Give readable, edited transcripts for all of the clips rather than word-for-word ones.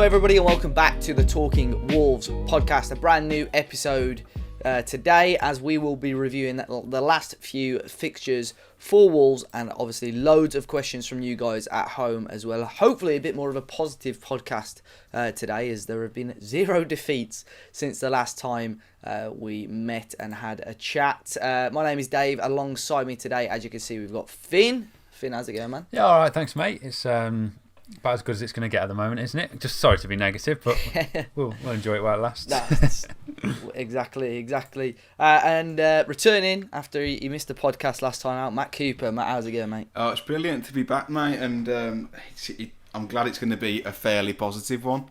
everybody, and welcome back to the Talking Wolves podcast, a brand new episode today, as we will be reviewing the last few fixtures for Wolves, and obviously loads of questions from you guys at home as well. Hopefully a bit more of a positive podcast today, as there have been 0 defeats since the last time we met and had a chat. My name is Dave. Alongside me today, as you can see, we've got Finn. Finn, how's it going, man? Yeah, all right, thanks, mate. It's about as good as it's going to get at the moment, isn't it? Just sorry to be negative, but we'll enjoy it while it lasts. Exactly. And returning after he missed the podcast last time out, Matt Cooper. Matt, how's it going, mate? Oh, it's brilliant to be back, mate, and I'm glad it's going to be a fairly positive one.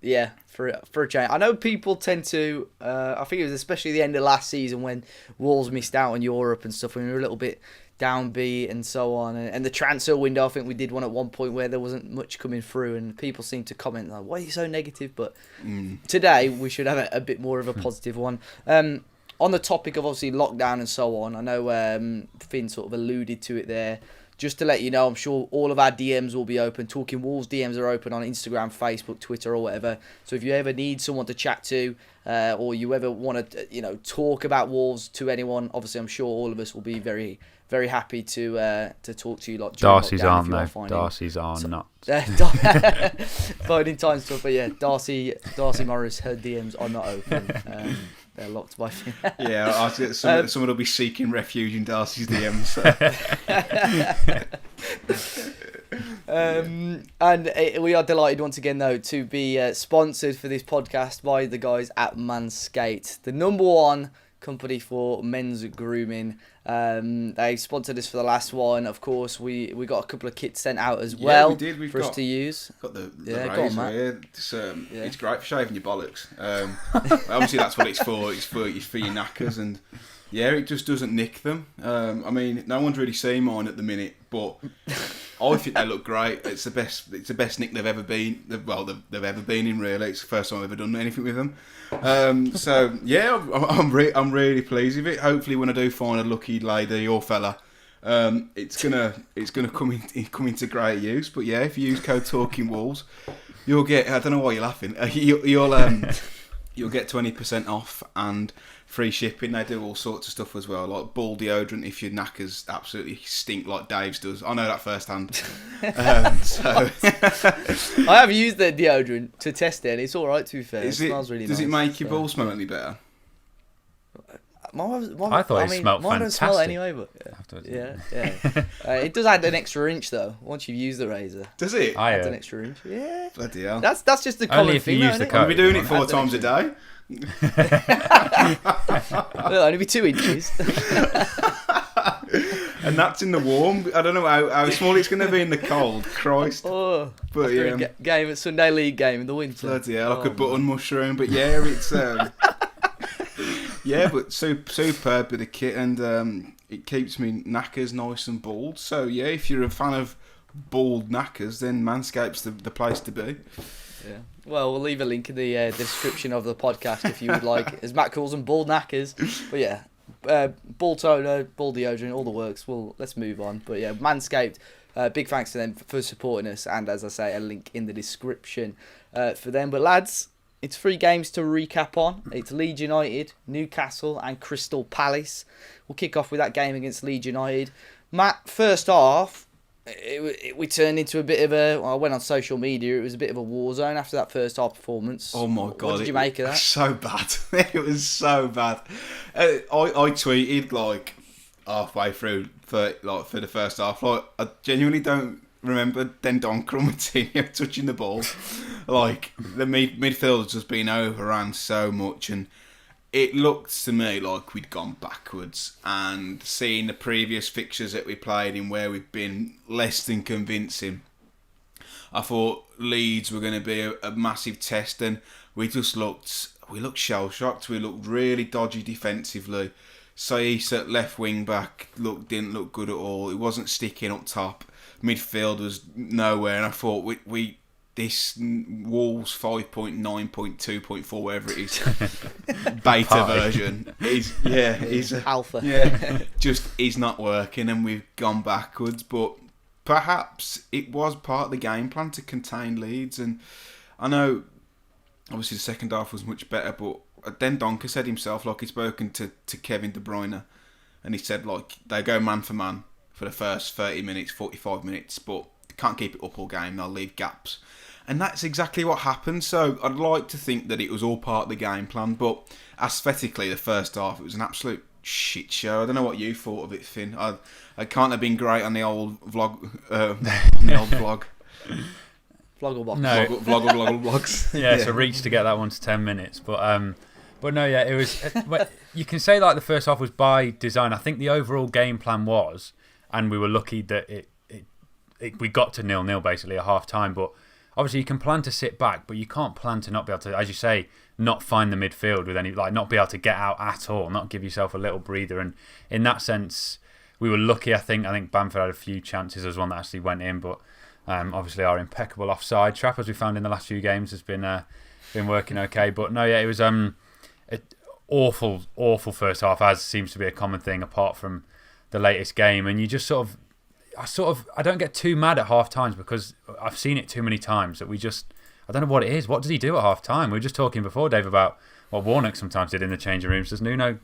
Yeah, for a change. I know people tend to, I think it was especially the end of last season when Wolves missed out on Europe and stuff, when we were a little bit downbeat and so on, and the transfer window, I think we did one at one point where there wasn't much coming through, and people seemed to comment like, why are you so negative? But today we should have a bit more of a positive one. On the topic of obviously lockdown and so on, I know Finn sort of alluded to it there. Just to let you know, I'm sure all of our DMs will be open. Talking Wolves DMs are open on Instagram, Facebook, Twitter, or whatever. So if you ever need someone to chat to, or you ever want to, talk about Wolves to anyone, obviously I'm sure all of us will be very, very happy to talk to you. Like Darcy's aren't though. Darcy's are not. Finding time stuff, but yeah, Darcy Morris, her DMs are not open. They're locked by Finn. Yeah, I think someone will be seeking refuge in Darcy's DMs. So. And we are delighted once again, though, to be sponsored for this podcast by the guys at Manscaped, the number one company for men's grooming. They sponsored us for the last one. Of course, we got a couple of kits sent out as well. We did. For us to use. Got the razor here. It's great for shaving your bollocks. Obviously, that's what it's for. It's for your knackers, and yeah, it just doesn't nick them. I mean, no one's really seen mine at the minute, but I think they look great. It's the best nick they've ever been. They've ever been in. Really, it's the first time I've ever done anything with them. So yeah, I'm really pleased with it. Hopefully, when I do find a lucky lady or fella, it's gonna come into great use. But yeah, if you use code Talking Wolves, you'll get. I don't know why you're laughing. You'll get 20% off and free shipping. They do all sorts of stuff as well, like ball deodorant if your knackers absolutely stink like Dave's does. I know that firsthand. So I have used the deodorant to test it, and it's all right. To be fair, it smells really nice. Does it make your balls smell any better? I thought it smelled fantastic. Mine don't smell anyway, but yeah. It does add an extra inch though once you've used the razor. Does it? Adds an extra inch. Yeah. Bloody hell. That's just the common thing. Only if you use the code. We're doing it 4 times a day. It'll only be 2 inches. And that's in the warm. I don't know how small it's going to be in the cold. Christ. Oh, but yeah, game at Sunday League game in the winter. Bloody hell, like a button mushroom. But yeah, it's yeah, but superb with the kit, and it keeps me knackers nice and bald. So yeah, if you're a fan of bald knackers, then Manscaped's the place to be. Yeah. Well, we'll leave a link in the description of the podcast if you would like, as Matt calls them, bald knackers. But yeah, ball toner, ball deodorant, all the works. Well, let's move on. But yeah, Manscaped, big thanks to them for supporting us, and as I say, a link in the description for them. But lads, it's 3 games to recap on. It's Leeds United, Newcastle and Crystal Palace. We'll kick off with that game against Leeds United. Matt, first half, we turned into a bit of I went on social media, it was a bit of a war zone after that first half performance. Oh my God. What did you make of that? So bad. It was so bad. I tweeted like halfway through for the first half. Like, I genuinely don't remember Dendoncker and Martinho touching the ball. Like, the midfield's just been overrun so much, and it looked to me like we'd gone backwards, and seeing the previous fixtures that we played in where we've been less than convincing, I thought Leeds were going to be a massive test, and we looked shell-shocked. We looked really dodgy defensively. Saiss at left wing back didn't look good at all. It wasn't sticking up top. Midfield was nowhere, and I thought this Wolves 5.9.2.4, whatever it is, beta version is alpha. Yeah, just is not working, and we've gone backwards. But perhaps it was part of the game plan to contain Leeds, and I know, obviously the second half was much better, but then Donker said himself, like, he'd spoken to Kevin De Bruyne, and he said, like, they go man for man for the first 30 minutes, 45 minutes, but they can't keep it up all game, they'll leave gaps. And that's exactly what happened. So I'd like to think that it was all part of the game plan, but aesthetically, the first half, it was an absolute shit show. I don't know what you thought of it, Finn. I can't have been great on the old vlog. Vlog. Vlogglebox. No. Vloggles. Yeah, it's a reach to get that one to 10 minutes. But no, yeah, it was. You can say like the first half was by design. I think the overall game plan was, and we were lucky that we got to 0-0 basically at half time. But obviously, you can plan to sit back, but you can't plan to not be able to, as you say, not find the midfield with any, like, not be able to get out at all, not give yourself a little breather. And in that sense, we were lucky. I think Bamford had a few chances. There was one that actually went in, but obviously our impeccable offside trap, as we found in the last few games, has been working okay. But no, yeah, it was an awful first half, as seems to be a common thing apart from the latest game. And you just I don't get too mad at half times because I've seen it too many times that I don't know what it is. What does he do at half time? We were just talking before, Dave, about what Warnock sometimes did in the changing rooms. Does Nuno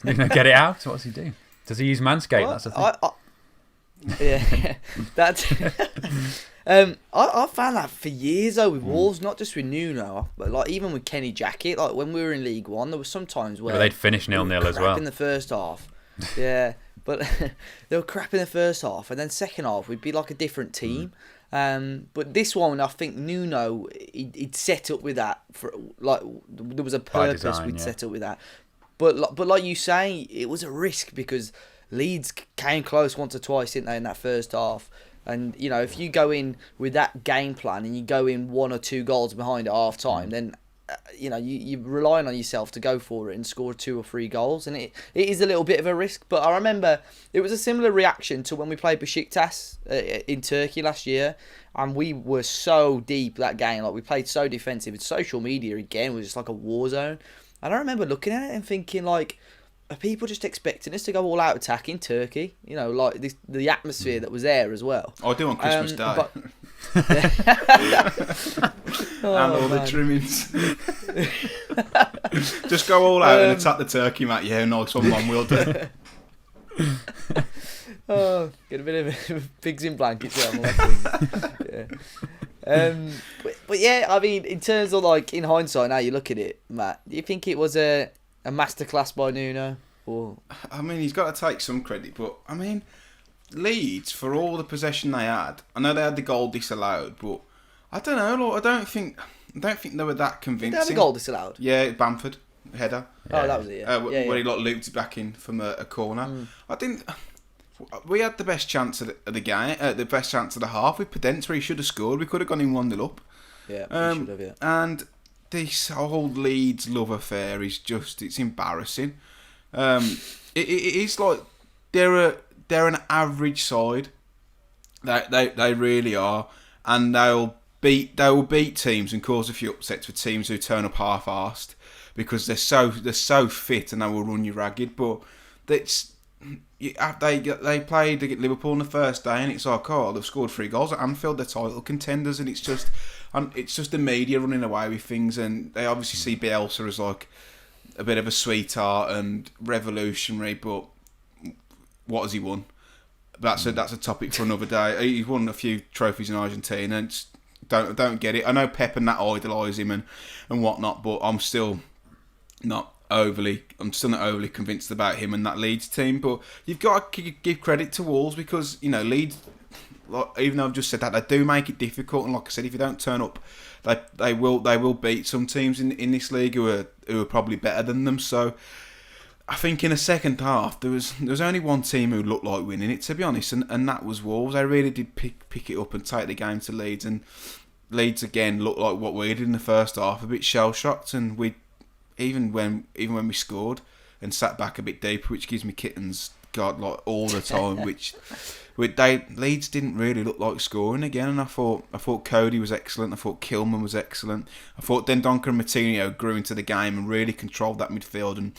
get it out? What does he do? Does he use Manscaped? Well, that's the thing. Yeah, that's. I found that for years though with Wolves, not just with Nuno, but like even with Kenny Jackett. Like when we were in League One, there were some times where they'd finish 0-0 as well in the first half. Yeah, but they were crap in the first half, and then second half we'd be like a different team. But this one, I think Nuno, he'd set up with that for like there was a purpose we'd set up with that. But like you say, it was a risk because Leeds came close once or twice, didn't they, in that first half? And you know, if you go in with that game plan and you go in 1 or 2 goals behind at half time, then you know you're relying on yourself to go for it and score 2 or 3 goals, and it is a little bit of a risk. But I remember it was a similar reaction to when we played Besiktas in Turkey last year, and we were so deep that game, like we played so defensive. And social media again was just like a war zone. And I remember looking at it and thinking, like, are people just expecting us to go all out attack in Turkey? You know, like the atmosphere that was there as well. I do on Christmas Day. But, and all the trimmings. Just go all out and attack the turkey, mate. Yeah, nice one, Mum, we'll do. Get a bit of pigs in blankets. Yeah. But yeah, I mean, in terms of like in hindsight, now you look at it, Matt. Do you think it was a masterclass by Nuno? Or I mean, he's got to take some credit, but I mean, Leeds, for all the possession they had, I know they had the goal disallowed, but I don't know. Like, I don't think they were that convincing. Did they have a goal disallowed? Yeah, Bamford header. Oh, that was it. Yeah. Where he like looped it back in from a corner. I didn't. We had the best chance of the game, the best chance of the half with Podence, where he should have scored. We could have gone in 1-0 up. Yeah, we should have. Yeah. And this whole Leeds love affair is it's embarrassing. It is like they're an average side. They really are, and they will beat teams and cause a few upsets for teams who turn up half-arsed because they're so fit and they will run you ragged. But they played Liverpool on the first day, and it's like, oh, they've scored 3 goals at Anfield, they're title contenders, and it's just the media running away with things, and they obviously see Bielsa as like a bit of a sweetheart and revolutionary, but what has he won? That's a topic for another day. He's won a few trophies in Argentina, and don't get it. I know Pep and that idolise him and whatnot, but I'm still not overly convinced about him and that Leeds team. But you've got to give credit to Wolves because, you know, Leeds, like, even though I've just said that, they do make it difficult. And like I said, if you don't turn up, they will beat some teams in this league who are probably better than them. So I think in the second half there was only one team who looked like winning it, to be honest, and that was Wolves. They really did pick it up and take the game to Leeds, and Leeds again looked like what we did in the first half, a bit shell shocked, and we even when we scored and sat back a bit deeper, which gives me kittens, God, like all the time. Leeds didn't really look like scoring again, and I thought Cody was excellent. I thought Kilman was excellent. I thought Dendoncker and Martinho grew into the game and really controlled that midfield. And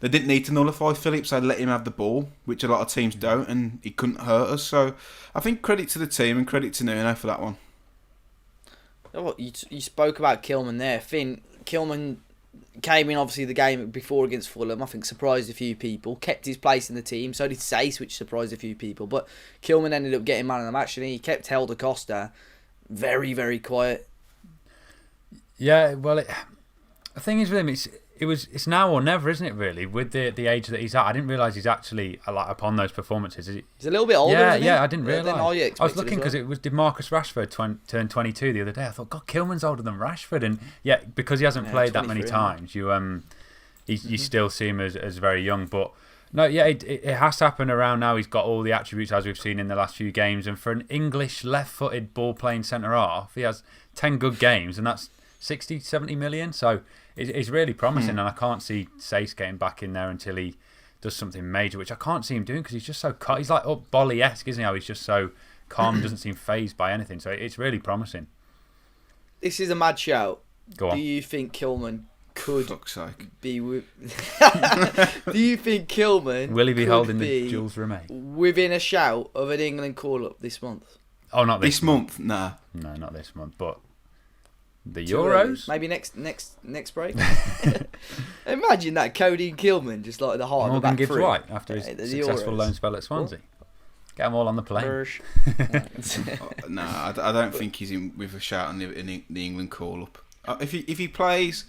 they didn't need to nullify Phillips. They let him have the ball, which a lot of teams don't, and he couldn't hurt us. So I think credit to the team and credit to Nuno for that one. Oh, you spoke about Kilman there. Finn, Kilman came in obviously the game before against Fulham. I think surprised a few people. Kept his place in the team. So did Sace, which surprised a few people. But Kilman ended up getting man of the match, and he kept Helder Costa very, very quiet. Yeah, well, the thing is with him, it's now or never, isn't it? Really, with the age that he's at, I didn't realise he's actually upon those performances. He's a little bit older. Yeah, isn't yeah, he? I didn't realise. I was looking because did Marcus Rashford turn 22 the other day. I thought, God, Kilman's older than Rashford, and yeah, because he hasn't played that many times, you still see him as very young. But no, yeah, it has to happen around now. He's got all the attributes as we've seen in the last few games, and for an English left-footed ball-playing centre half, he has 10 good games, and that's 60, 70 million. So it's really promising, and I can't see Sace getting back in there until he does something major, which I can't see him doing because he's just so calm. He's like Bolly-esque, isn't he? How he's just so calm, doesn't seem fazed by anything. So it's really promising. This is a mad shout. Go on. Do you think Kilman could Fuck's sake. be with... Do you think Kilman will he be could holding be the Jules Rimet within a shout of an England call-up this month? Oh, not This month? Nah. No, not this month, but the Too early. Euros? Maybe next break. Imagine that, Cody and Kilman just like the heart of the Morgan back Gibbs three. White after his The successful Euros. loan spell at Swansea. Get them all on the plane. Bursch. No, I don't think he's in with a shout in the England call-up. If he plays...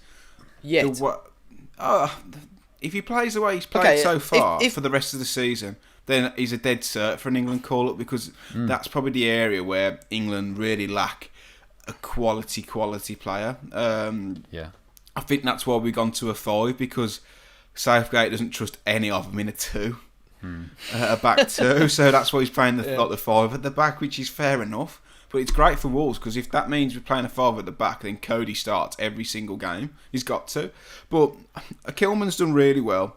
Yet. If he plays the way he's played so far if, for the rest of the season, then he's a dead cert for an England call-up, because that's probably the area where England really lack a quality player. Yeah. I think that's why we've gone to a 5, because Southgate doesn't trust any of them in a 2. A back 2, so that's why he's playing the 5 at the back, which is fair enough. But it's great for Wolves, because if that means we're playing a 5 at the back, then Cody starts every single game. He's got to. But Kilman's done really well.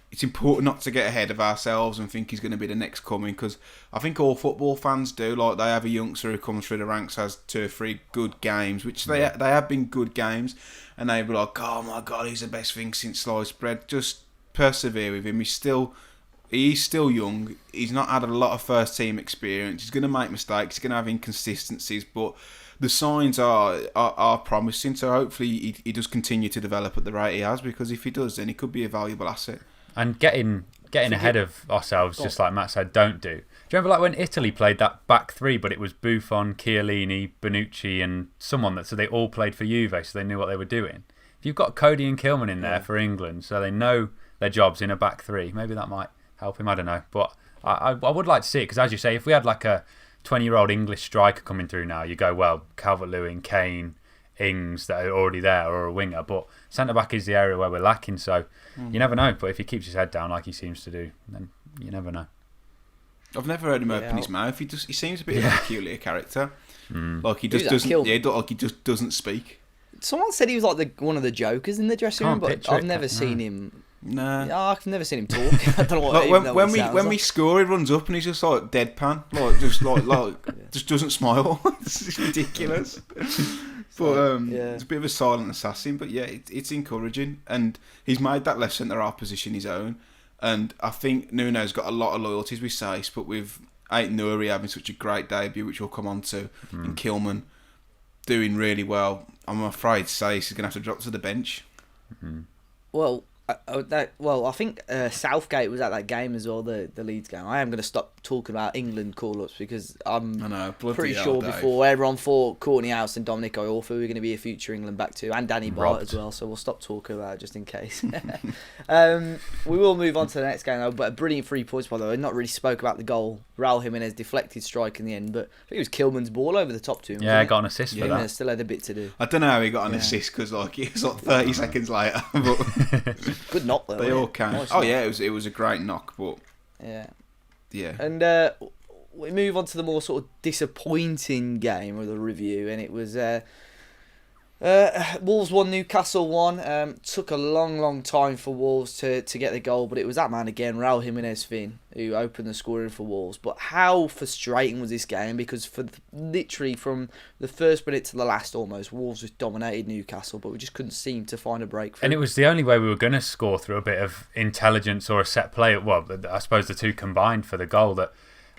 It's important not to get ahead of ourselves and think he's going to be the next coming, because I think all football fans do. Like, they have a youngster who comes through the ranks, has 2 or 3 good games, which they have been good games, and they be like, oh my God, he's the best thing since sliced bread. Just persevere with him. He's still young. He's not had a lot of first team experience. He's going to make mistakes. He's going to have inconsistencies, but the signs are promising. So hopefully he does continue to develop at the rate he has, because if he does, then he could be a valuable asset. And getting ahead of ourselves, just like Matt said, don't do. Do you remember like when Italy played that back 3, but it was Buffon, Chiellini, Bonucci, and someone so they all played for Juve, so they knew what they were doing. If you've got Cody and Kilman in there for England, so they know their jobs in a back 3, maybe that might help him. I don't know, but I would like to see it, because as you say, if we had like a 20-year-old English striker coming through now, you go, well, Calvert-Lewin, Kane, Ings that are already there, or a winger, but centre back is the area where we're lacking. So you never know. But if he keeps his head down like he seems to do, then you never know. I've never heard him open his mouth. He seems a bit of a peculiar character. Like he just doesn't. Yeah, like he just doesn't speak. Someone said he was like one of the jokers in the dressing room, but I've never seen him. Nah. Yeah, I've never seen him talk. I don't know what. Like when we score, he runs up and he's just like deadpan, just doesn't smile. It's ridiculous. But it's a bit of a silent assassin. But yeah, it's encouraging, and he's made that left centre half position his own. And I think Nuno's got a lot of loyalties with Sace, but with Ait Nouri having such a great debut, which we'll come on to, and Kilman doing really well, I'm afraid Sace is going to have to drop to the bench. Well, I think Southgate was at that game as well, the Leeds game. I am going to stop talking about England call-ups, because I'm pretty sure before everyone thought Courtney House and Dominic Iorfa were going to be a future England back two, and Danny Bart as well, so we'll stop talking about it just in case. We will move on to the next game though, but a brilliant 3 points by the way. Not really spoke about the goal. Raul Jimenez deflected strike in the end, but I think it was Kilman's ball over the top to him. Yeah, got an assist for Jimenez that. Still had a bit to do. I don't know how he got an assist, because it was like 30 seconds later. But good knock though. They all can. Nice knock. Yeah, it was a great knock, but yeah. And we move on to the more sort of disappointing game of the review, and it was Wolves 1, Newcastle 1. Took a long time for Wolves to get the goal, but it was that man again, Raul Jimenez Finn, who opened the scoring for Wolves. But how frustrating was this game? Because literally from the first minute to the last almost, Wolves just dominated Newcastle, but we just couldn't seem to find a breakthrough. And it was the only way we were going to score, through a bit of intelligence or a set play. Well, I suppose the two combined for the goal. That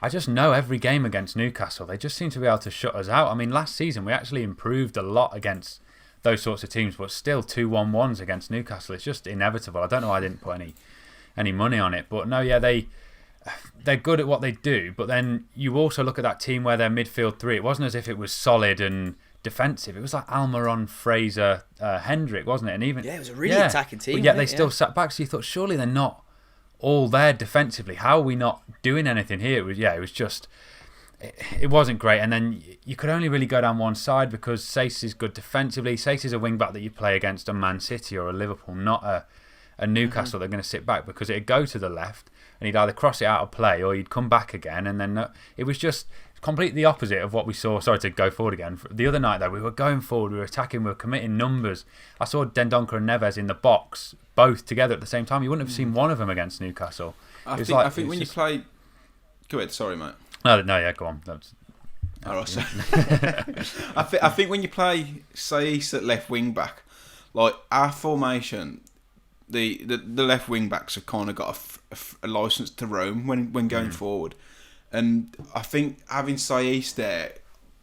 I just know every game against Newcastle, they just seem to be able to shut us out. I mean, last season we actually improved a lot against those sorts of teams, but still 2-1-1s against Newcastle. It's just inevitable. I don't know why I didn't put any money on it, but no, yeah, they're good at what they do. But then you also look at that team where their midfield three. It wasn't as if it was solid and defensive. It was like Almiron, Fraser, Hendrick, wasn't it? And even it was a really attacking team. But yet they still sat back. So you thought, surely they're not all there defensively. How are we not doing anything here? It was just. It wasn't great, and then you could only really go down one side because Sace is good defensively. Sace is a wing back that you play against a Man City or a Liverpool, not a Newcastle. They're going to sit back because it'd go to the left and he'd either cross it out of play or he'd come back again, and then it was just completely the opposite of what we saw. Sorry to go forward again. The other night though, we were going forward, we were attacking, we were committing numbers. I saw Dendoncker and Neves in the box both together at the same time. You wouldn't have seen one of them against Newcastle. I think when you play. Go ahead, sorry mate. No, yeah, go on. All right, so I think when you play Saïs at left wing back, like our formation, the left wing backs have kind of got a license to roam when going forward, and I think having Saïs there,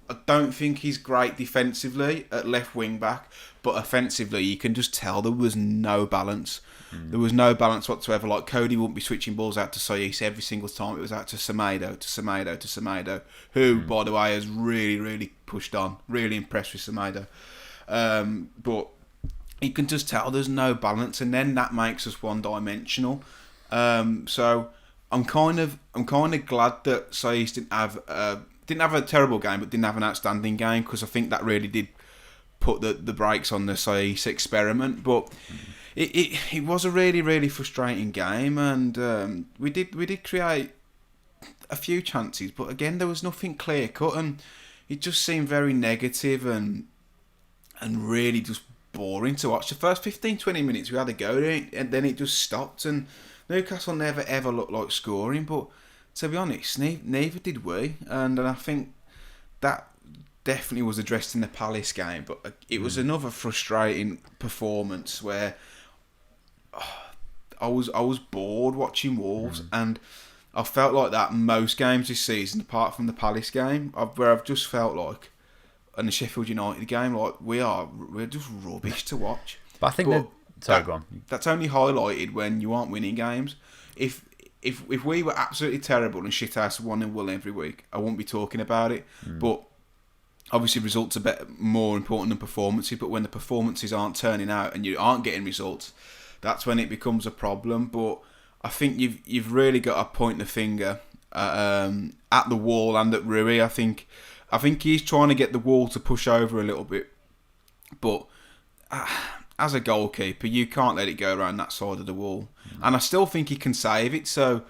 I don't think he's great defensively at left wing back, but offensively you can just tell there was no balance. There was no balance whatsoever. Like Cody wouldn't be switching balls out to Saïs every single time. It was out to Semedo, who, by the way, has really, really pushed on. Really impressed with Semedo. But you can just tell there's no balance, and then that makes us one-dimensional. So I'm kind of glad that Saïs didn't have a terrible game, but didn't have an outstanding game, because I think that really did put the brakes on the Saïs experiment. But it was a really, really frustrating game, and we did create a few chances, but again there was nothing clear cut, and it just seemed very negative and really just boring to watch. The first 15-20 minutes we had a go, and then it just stopped, and Newcastle never ever looked like scoring. But to be honest, neither did we, and I think that definitely was addressed in the Palace game. But it was another frustrating performance where I was bored watching Wolves, and I felt like that most games this season, apart from the Palace game, where I've just felt like, and the Sheffield United game, like we're just rubbish to watch. But I think go on. That's only highlighted when you aren't winning games. If we were absolutely terrible and shit house 1-0 every week, I wouldn't be talking about it. But obviously results are more important than performances. But when the performances aren't turning out and you aren't getting results, that's when it becomes a problem. But I think you've really got to point the finger at the wall and at Rui. I think he's trying to get the wall to push over a little bit, but as a goalkeeper, you can't let it go around that side of the wall. And I still think he can save it. So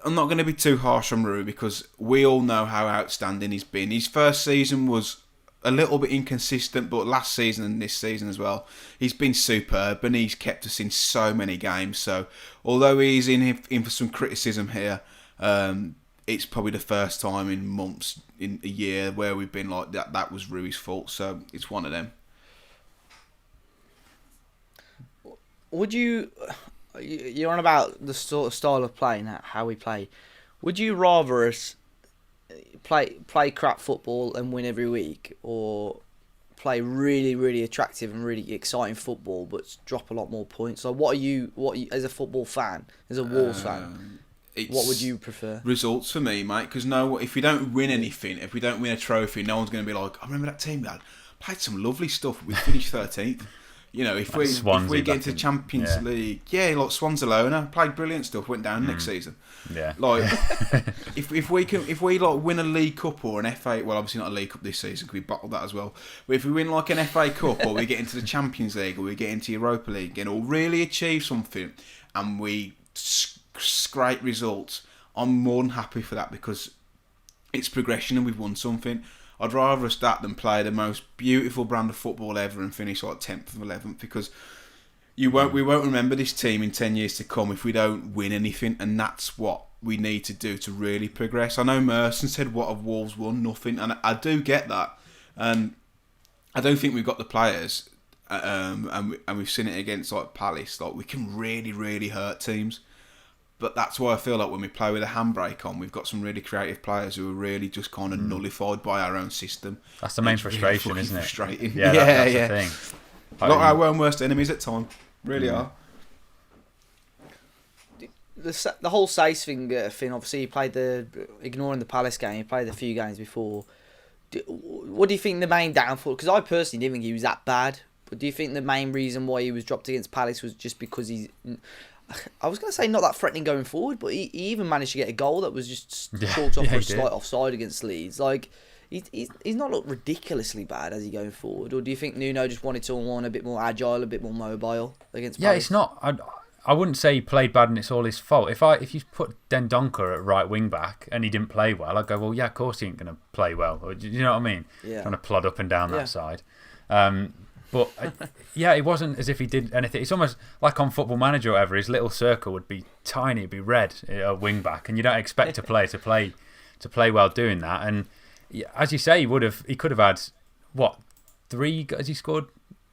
I'm not going to be too harsh on Rui, because we all know how outstanding he's been. His first season was a little bit inconsistent, but last season and this season as well, he's been superb, and he's kept us in so many games. So although he's in for some criticism here, it's probably the first time in months, in a year, where we've been like that was Rui's fault. So it's one of them. Would you're on about the sort of style of playing, how we play, would you rather us play crap football and win every week, or play really, really attractive and really exciting football but drop a lot more points? So what are you as a football fan, as a Wolves fan, what would you prefer? Results for me, mate, because if we don't win anything, if we don't win a trophy, no one's going to be like, I remember that team that played some lovely stuff, we finished 13th. You know, if we get into Champions League, like Swansea played brilliant stuff, went down next season. Yeah. Like if we like win a League Cup or an FA, well, obviously not a League Cup this season because we bottled that as well. But if we win like an FA Cup, or we get into the Champions League, or we get into Europa League again, or really achieve something, and we scrape results, I'm more than happy for that, because it's progression and we've won something. I'd rather us that than play the most beautiful brand of football ever and finish like 10th or 11th, because we won't remember this team in 10 years to come if we don't win anything, and that's what we need to do to really progress. I know Merson said, what have Wolves won? Nothing, and I do get that, and I don't think we've got the players, and we've seen it against like Palace, like we can really, really hurt teams. But that's why I feel like when we play with a handbrake on, we've got some really creative players who are really just kind of nullified by our own system. That's the main frustration, really isn't it? Frustrating. Yeah, that's the thing. Like our own worst enemies at time. Really are. The whole Sace thing, Finn, obviously he played ignoring the Palace game, he played a few games before. What do you think the main downfall? Because I personally didn't think he was that bad. But do you think the main reason why he was dropped against Palace was just because he's... I was going to say not that threatening going forward, but he even managed to get a goal that was just chalked off for a slight offside against Leeds. Like, he's not looked ridiculously bad as he going forward. Or do you think Nuno just wanted someone a bit more agile, a bit more mobile against Palace? Yeah, it's not... I wouldn't say he played bad and it's all his fault. If you put Dendoncker at right wing back and he didn't play well, I'd go, well, yeah, of course he ain't going to play well. Or, do you know what I mean? Yeah. Trying to plod up and down that side. But yeah, it wasn't as if he did anything. It's almost like on Football Manager or whatever, his little circle would be tiny, it'd be red, a wing back, and you don't expect a player to play well doing that. And as you say, he could have had what 3? Has he scored?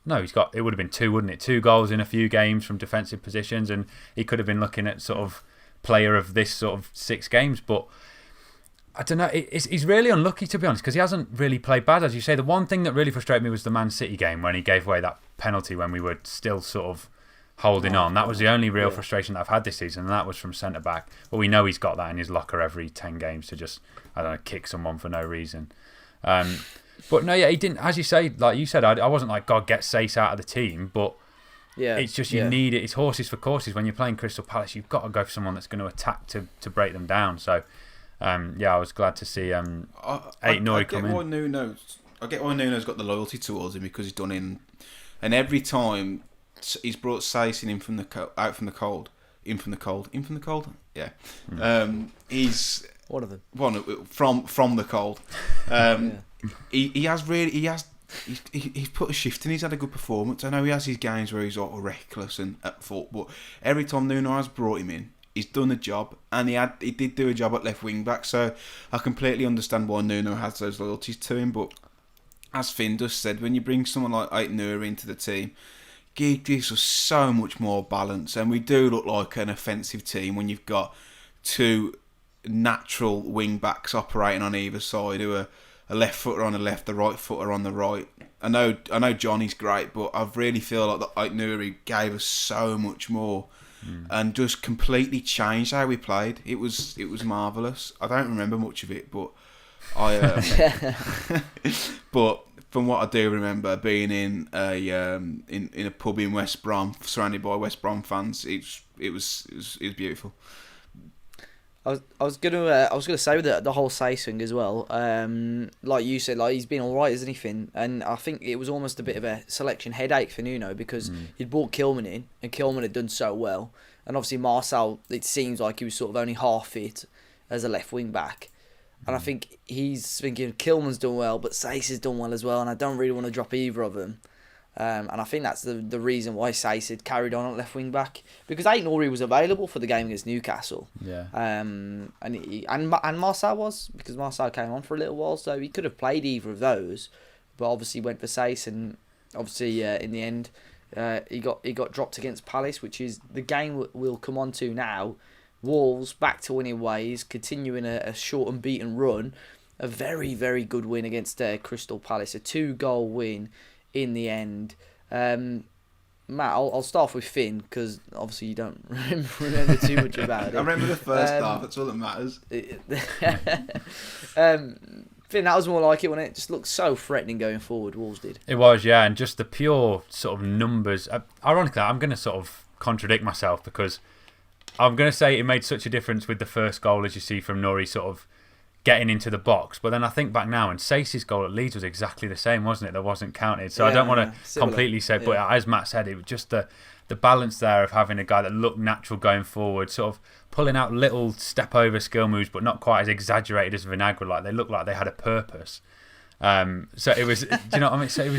No, it would have been 2, wouldn't it? 2 goals in a few games from defensive positions, and he could have been looking at sort of player of this sort of 6 games, but. I don't know. He's really unlucky, to be honest, because he hasn't really played bad. As you say, the one thing that really frustrated me was the Man City game when he gave away that penalty when we were still sort of holding on. That was the only real frustration that I've had this season, and that was from centre-back. But we know he's got that in his locker every 10 games to just, I don't know, kick someone for no reason. But no, yeah, he didn't. As you say, like you said, I wasn't like, God, get Sace out of the team, but it's just you need it. It's horses for courses. When you're playing Crystal Palace, you've got to go for someone that's going to attack to break them down. So... I was glad to see Ait-Nouri come in. I get why Nuno's got the loyalty towards him because he's done in, and every time he's brought Sace in from out from the cold, yeah. He's one of them. From the cold. He's put a shift in. He's had a good performance. I know he has his games where he's all reckless and at fault, but every time Nuno has brought him in, he's done a job, and he did do a job at left wing back. So I completely understand why Nuno has those loyalties to him. But as Finn just said, when you bring someone like Ait-Nouri into the team, it gives us so much more balance, and we do look like an offensive team when you've got 2 natural wing backs operating on either side, who are a left footer on the left, the right footer on the right. I know Johnny's great, but I really feel like that Ait-Nouri gave us so much more. And just completely changed how we played. It was marvellous. I don't remember much of it, but but from what I do remember, being in a pub in West Brom, surrounded by West Brom fans, it was beautiful. I was gonna say with the whole Sace thing as well. Like you said, like he's been all right, isn't he, Finn? And I think it was almost a bit of a selection headache for Nuno because he'd brought Kilman in, and Kilman had done so well. And obviously Marcel, it seems like he was sort of only half fit as a left wing back. And I think he's thinking Kilman's done well, but Sace has done well as well, and I don't really want to drop either of them. And I think that's the reason why Sace had carried on at left wing back, because Ait-Nouri was available for the game against Newcastle. Yeah. And Marcel was, because Marcel came on for a little while, so he could have played either of those, but obviously went for Sace, and obviously in the end he got dropped against Palace, which is the game we'll come on to now. Wolves back to winning ways, continuing a short unbeaten run, a very, very good win against Crystal Palace, a 2-goal win in the end. Matt, I'll start off with Finn, because obviously you don't remember too much about it. I remember the first half, that's all that matters. Finn, that was more like it, wasn't it? Just looked so threatening going forward, Wolves did. It was, yeah, and just the pure sort of numbers. Ironically, I'm going to sort of contradict myself, because I'm going to say it made such a difference with the first goal, as you see from Nouri sort of getting into the box. But then I think back now, and Sace's goal at Leeds was exactly the same, wasn't it? That wasn't counted. So I don't want to completely say, but as Matt said, it was just the balance there of having a guy that looked natural going forward, sort of pulling out little step-over skill moves, but not quite as exaggerated as Vinagre. Like, they looked like they had a purpose. So it was, do you know what I mean? So there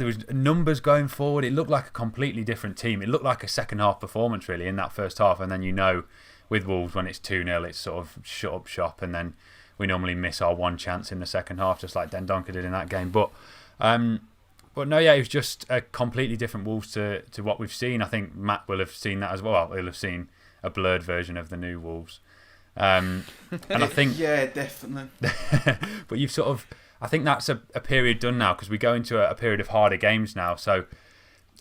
was numbers going forward. It looked like a completely different team. It looked like a second half performance, really, in that first half. And then, with Wolves, when it's 2-0, it's sort of shut up shop. And then we normally miss our one chance in the second half, just like Dendoncker did in that game. But no, yeah, it was just a completely different Wolves to what we've seen. I think Matt will have seen that as well. He'll have seen a blurred version of the new Wolves. And I think yeah, definitely. but you've sort of, I think that's a period done now, because we go into a period of harder games now. So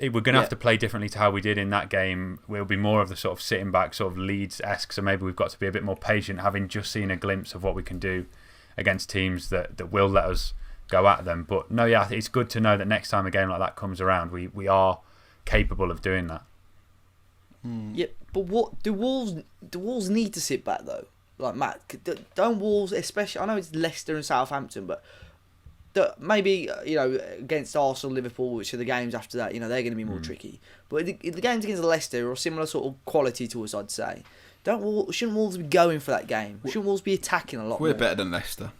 we're going to have to play differently to how we did in that game. We'll be more of the sort of sitting back, sort of Leeds-esque. So maybe we've got to be a bit more patient, having just seen a glimpse of what we can do against teams that will let us go at them. But no, yeah, it's good to know that next time a game like that comes around, we are capable of doing that. Yeah, but what do Wolves need to sit back though? Like Matt, don't Wolves, especially, I know it's Leicester and Southampton, but maybe against Arsenal, Liverpool, which are the games after that, they're going to be more tricky. But the games against Leicester are similar sort of quality to us, I'd say. Shouldn't Wolves be going for that game? Shouldn't Wolves be attacking a lot more? We're better than Leicester.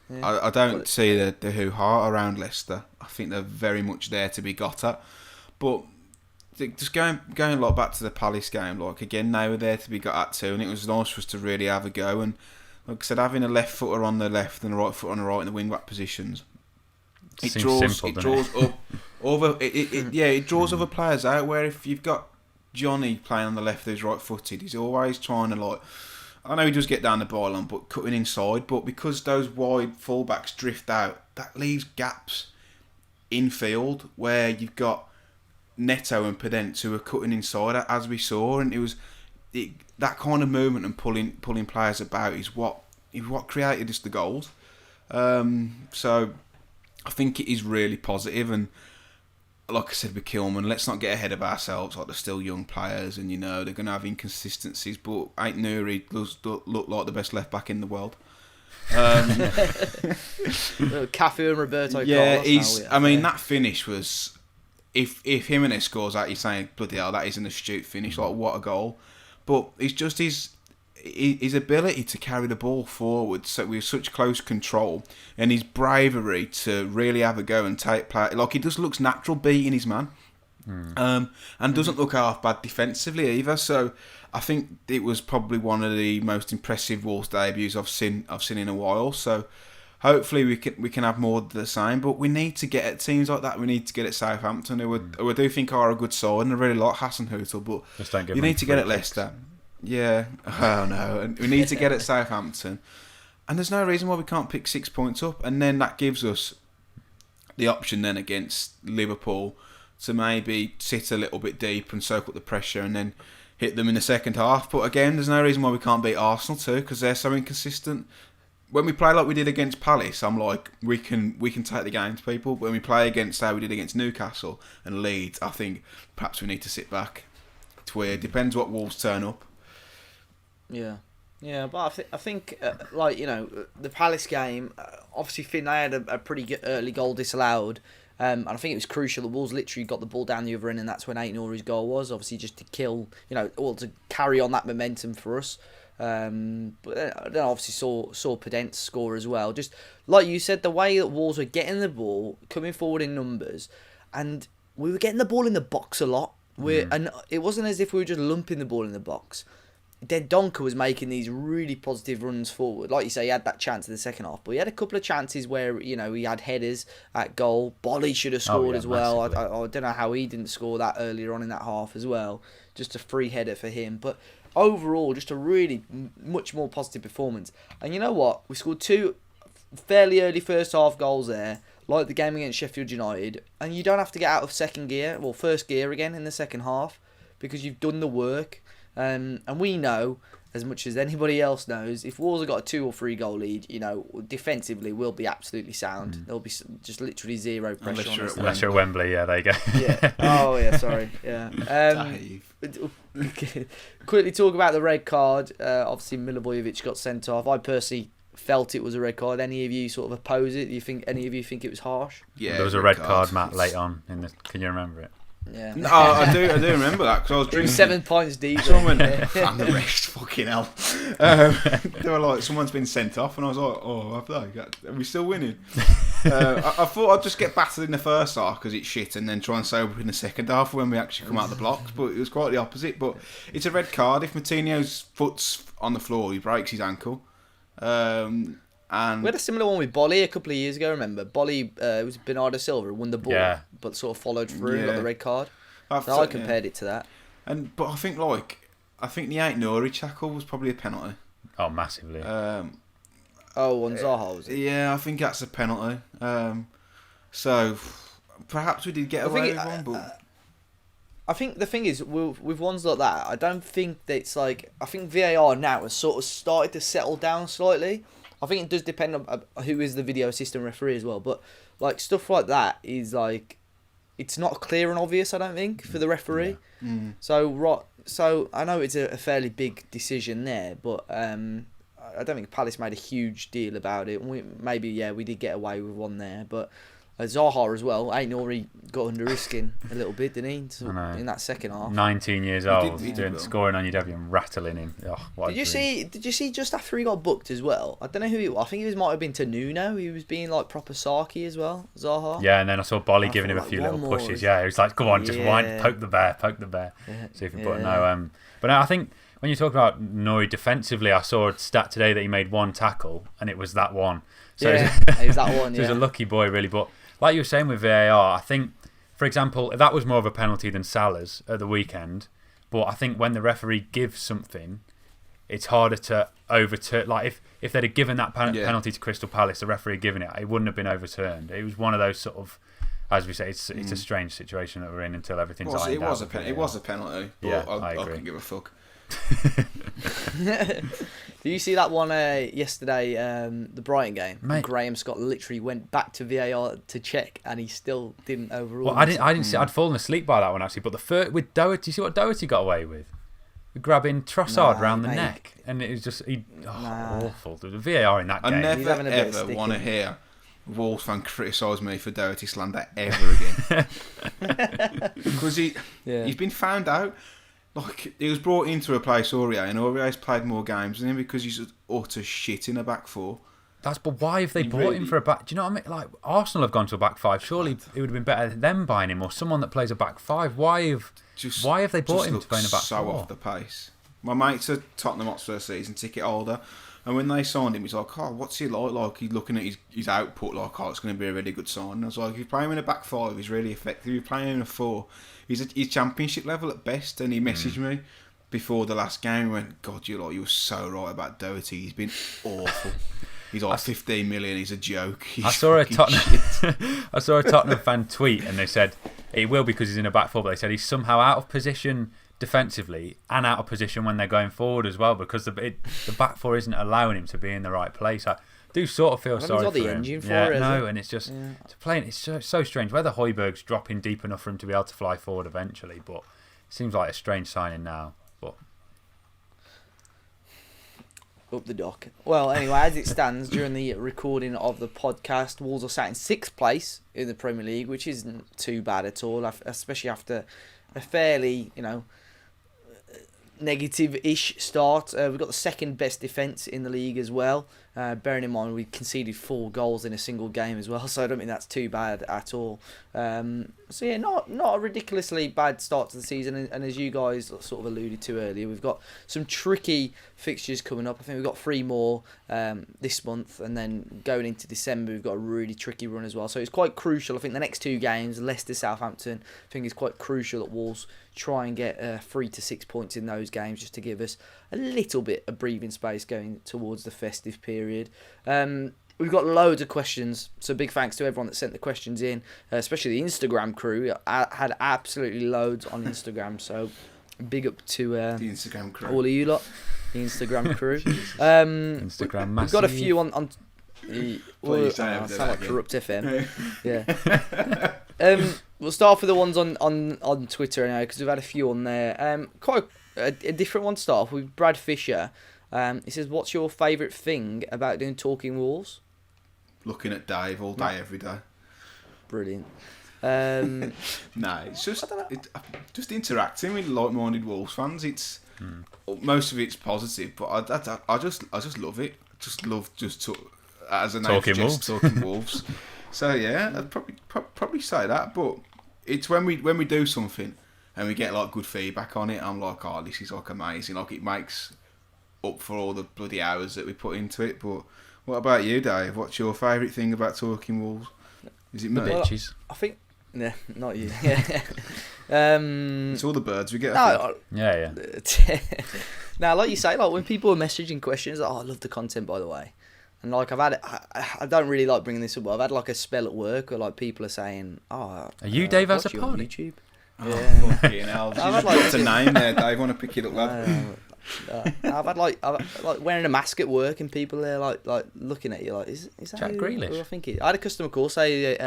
Yeah. I don't see the hoo-ha around Leicester. I think they're very much there to be got at. But just going a lot back to the Palace game, like again, they were there to be got at too, and it was nice for us to really have a go. And like I said, having a left footer on the left and a right footer on the right in the wing back positions, it draws other players out. Where if you've got Johnny playing on the left who's right footed, he's always trying to I know he does get down the byline, but cutting inside. But because those wide fullbacks drift out, that leaves gaps in field where you've got Neto and Pedence who are cutting inside, as we saw, and that kind of movement and pulling players about is what created us the goals. So I think it is really positive, and like I said with Kilman, let's not get ahead of ourselves. Like, they're still young players, and they're going to have inconsistencies, but Ait Nouri does look like the best left back in the world. Cafu and Roberto yeah, Carlos. I mean, that finish was, if Jimenez scores that, you're saying, bloody hell, that is an astute finish. Like, what a goal! But it's just his ability to carry the ball forward with such close control, and his bravery to really have a go and take play. Like, he just looks natural beating his man, and doesn't look half bad defensively either. So I think it was probably one of the most impressive Wolves debuts I've seen in a while. So hopefully we can have more of the same. But we need to get at teams like that. We need to get at Southampton, who I do think are a good side, and I really like Hasenhüttl. But just don't give you them need to get at free Leicester. Yeah, oh no, and we need to get at Southampton, and there's no reason why we can't pick 6 points up, and then that gives us the option then against Liverpool to maybe sit a little bit deep and soak up the pressure, and then hit them in the second half. But again, there's no reason why we can't beat Arsenal too, because they're so inconsistent. When we play like we did against Palace, I'm like, we can take the game to people. When we play against how we did against Newcastle and Leeds, I think perhaps we need to sit back. It's weird. Depends what Wolves turn up. Yeah, but I think the Palace game, obviously Finn, they had a pretty good early goal disallowed, and I think it was crucial. The Wolves literally got the ball down the other end, and that's when Ait Nouri's goal was, obviously just to kill, to carry on that momentum for us. But then obviously saw Pedence score as well. Just like you said, the way that Wolves were getting the ball, coming forward in numbers, and we were getting the ball in the box a lot. And it wasn't as if we were just lumping the ball in the box. Then Donker was making these really positive runs forward. Like you say, he had that chance in the second half, but he had a couple of chances where, he had headers at goal. Bolly should have scored as well. I don't know how he didn't score that earlier on in that half as well. Just a free header for him. But overall, just a really much more positive performance. And you know what? We scored 2 fairly early first half goals there, like the game against Sheffield United. And you don't have to get out of first gear again in the second half, because you've done the work. And we know, as much as anybody else knows, if Wolves have got a 2 or 3 goal lead, defensively we'll be absolutely sound. There'll be just literally zero pressure on us. Unless you're at Wembley, yeah, there you go. Yeah. Oh yeah, sorry. Yeah. Quickly talk about the red card. Obviously Milivojevic got sent off. I personally felt it was a red card. Any of you sort of oppose it? Any of you think it was harsh? Yeah, there was a red card, Matt, late on in the. Can you remember it? Yeah. No, I do remember that, because I was drinking 7 points deep. Someone and the rest, fucking hell. They were like, someone's been sent off, and I was like, oh, have they? Are we still winning? I thought I'd just get battered in the first half because it's shit, and then try and sober in the second half when we actually come out the blocks. But it was quite the opposite. But it's a red card. If Moutinho's foot's on the floor, he breaks his ankle. And we had a similar one with Bolly a couple of years ago, remember? Bolly, it was Bernardo Silva who won the ball, but sort of followed through and got the red card. So I compared it to that. But I think, like, I think the Ait Nouri tackle was probably a penalty. Oh, massively. On Zaha, was it? Yeah, I think that's a penalty. So perhaps we did get away with one, but I think the thing is, with ones like that, I don't think that it's like... I think VAR now has sort of started to settle down slightly. I think it does depend on who is the video assistant referee as well, but like stuff like that is like... It's not clear and obvious, I don't think, for the referee. Yeah. Mm. So I know it's a fairly big decision there, but I don't think Palace made a huge deal about it. We did get away with one there, but Zaha as well. Ait Nouri got under his skin a little bit, didn't he? In that second half. 19 years old, scoring on your debut and rattling him. Oh, Did you see just after he got booked as well? I don't know who it was. I think it might have been to Nuno. He was being like proper sarky as well, Zaha. Yeah, and then I saw Bolly giving him a few little pushes. Yeah, he was like, "Come on, just wind, poke the bear." See if we put no. But no, I think when you talk about Nouri defensively, I saw a stat today that he made one tackle, and it was that one. So it was that one. So he's a lucky boy, really. But like you were saying with VAR, I think, for example, that was more of a penalty than Salah's at the weekend. But I think when the referee gives something, it's harder to overturn. Like if they'd have given that penalty to Crystal Palace, the referee had given it, it wouldn't have been overturned. It was one of those sort of, as we say, it's a strange situation that we're in until everything's ironed out. It was a penalty, but yeah, I agree. couldn't give a fuck. Did you see that one yesterday, the Brighton game? Mate. Graham Scott literally went back to VAR to check, and he still didn't overrule. Well, I didn't see. I'd fallen asleep by that one actually. But with Doherty, you see what Doherty got away with? Grabbing Trossard round the neck, and it was just awful. The VAR in that game. I never ever want to hear Wolves fan criticise me for Doherty slander ever again, because he's been found out. Like, he was brought in to replace Aurier, and Aurier's played more games than him because he's utter shit in a back four. But why have they bought him for a back? Do you know what I mean? Like, Arsenal have gone to a back five. Surely it would have been better than them buying him or someone that plays a back five. Why have they bought him to play in a back so four? Off the pace. My mate's a Tottenham Hotspur season ticket holder, and when they signed him, he's like, "Oh, what's he like?" Like, he's looking at his output, like, "Oh, it's going to be a really good sign." And I was like, "If you play him in a back five, he's really effective. If you play him in a four, he's championship level at best." And he messaged me before the last game. He went, "God, you were so right about Doherty. He's been awful. He's like 15 million. He's a joke." I saw a Tottenham fan tweet, and they said it will because he's in a back four. But they said he's somehow out of position defensively and out of position when they're going forward as well, because the back four isn't allowing him to be in the right place. I do sort of feel sorry for him. And it's just to playing. It's so strange. Whether Højbjerg's dropping deep enough for him to be able to fly forward eventually, but it seems like a strange signing now. But up the dock. Well, anyway, as it stands during the recording of the podcast, Wolves are sat in 6th place in the Premier League, which isn't too bad at all, especially after a fairly, negative-ish start. We've got the second best defence in the league as well. Bearing in mind we conceded 4 goals in a single game as well, so I don't think that's too bad at all. So yeah, not a ridiculously bad start to the season, and as you guys sort of alluded to earlier, we've got some tricky fixtures coming up. I think we've got 3 more this month, and then going into December we've got a really tricky run as well. So it's quite crucial. I think the next 2 games, Leicester, Southampton, I think it's quite crucial that Wolves try and get 3 to 6 points in those games, just to give us a little bit of breathing space going towards the festive period. We've got loads of questions, so big thanks to everyone that sent the questions in, especially the Instagram crew. I had absolutely loads on Instagram, so big up to the Instagram crew, all of you lot, the Instagram crew. Instagram massive. We've got a few on sound like Corrupt FM. Yeah. We'll start off with the ones on Twitter now, because we've had a few on there. Quite a different one to start off with. Brad Fisher. He says, "What's your favourite thing about doing Talking Wolves?" Looking at Dave all day, every day. Brilliant. No, it's just interacting with like-minded Wolves fans. It's most of it's positive, but I just love it. Just love as a name suggests, Talking Wolves. So yeah, I'd probably say that. But it's when we do something and we get like good feedback on it, I'm like, "Oh, this is like amazing." Like, it makes up for all the bloody hours that we put into it. But what about you, Dave? What's your favourite thing about Talking Wolves? Is it me? Bitches? I think... No, not you. It's all the birds we get. I think. Yeah. Now, like you say, like when people are messaging questions, like, I love the content, by the way. And like I don't really like bringing this up, but I've had like a spell at work where like people are saying, "Oh, are you Dave as a watch you on party?" YouTube. Yeah. Fucking hell. You just dropped a name there, Dave. Want to pick it up, lad? I've had like wearing a mask at work and people there like looking at you like, is that Jack Grealish? who I think I had a customer call say,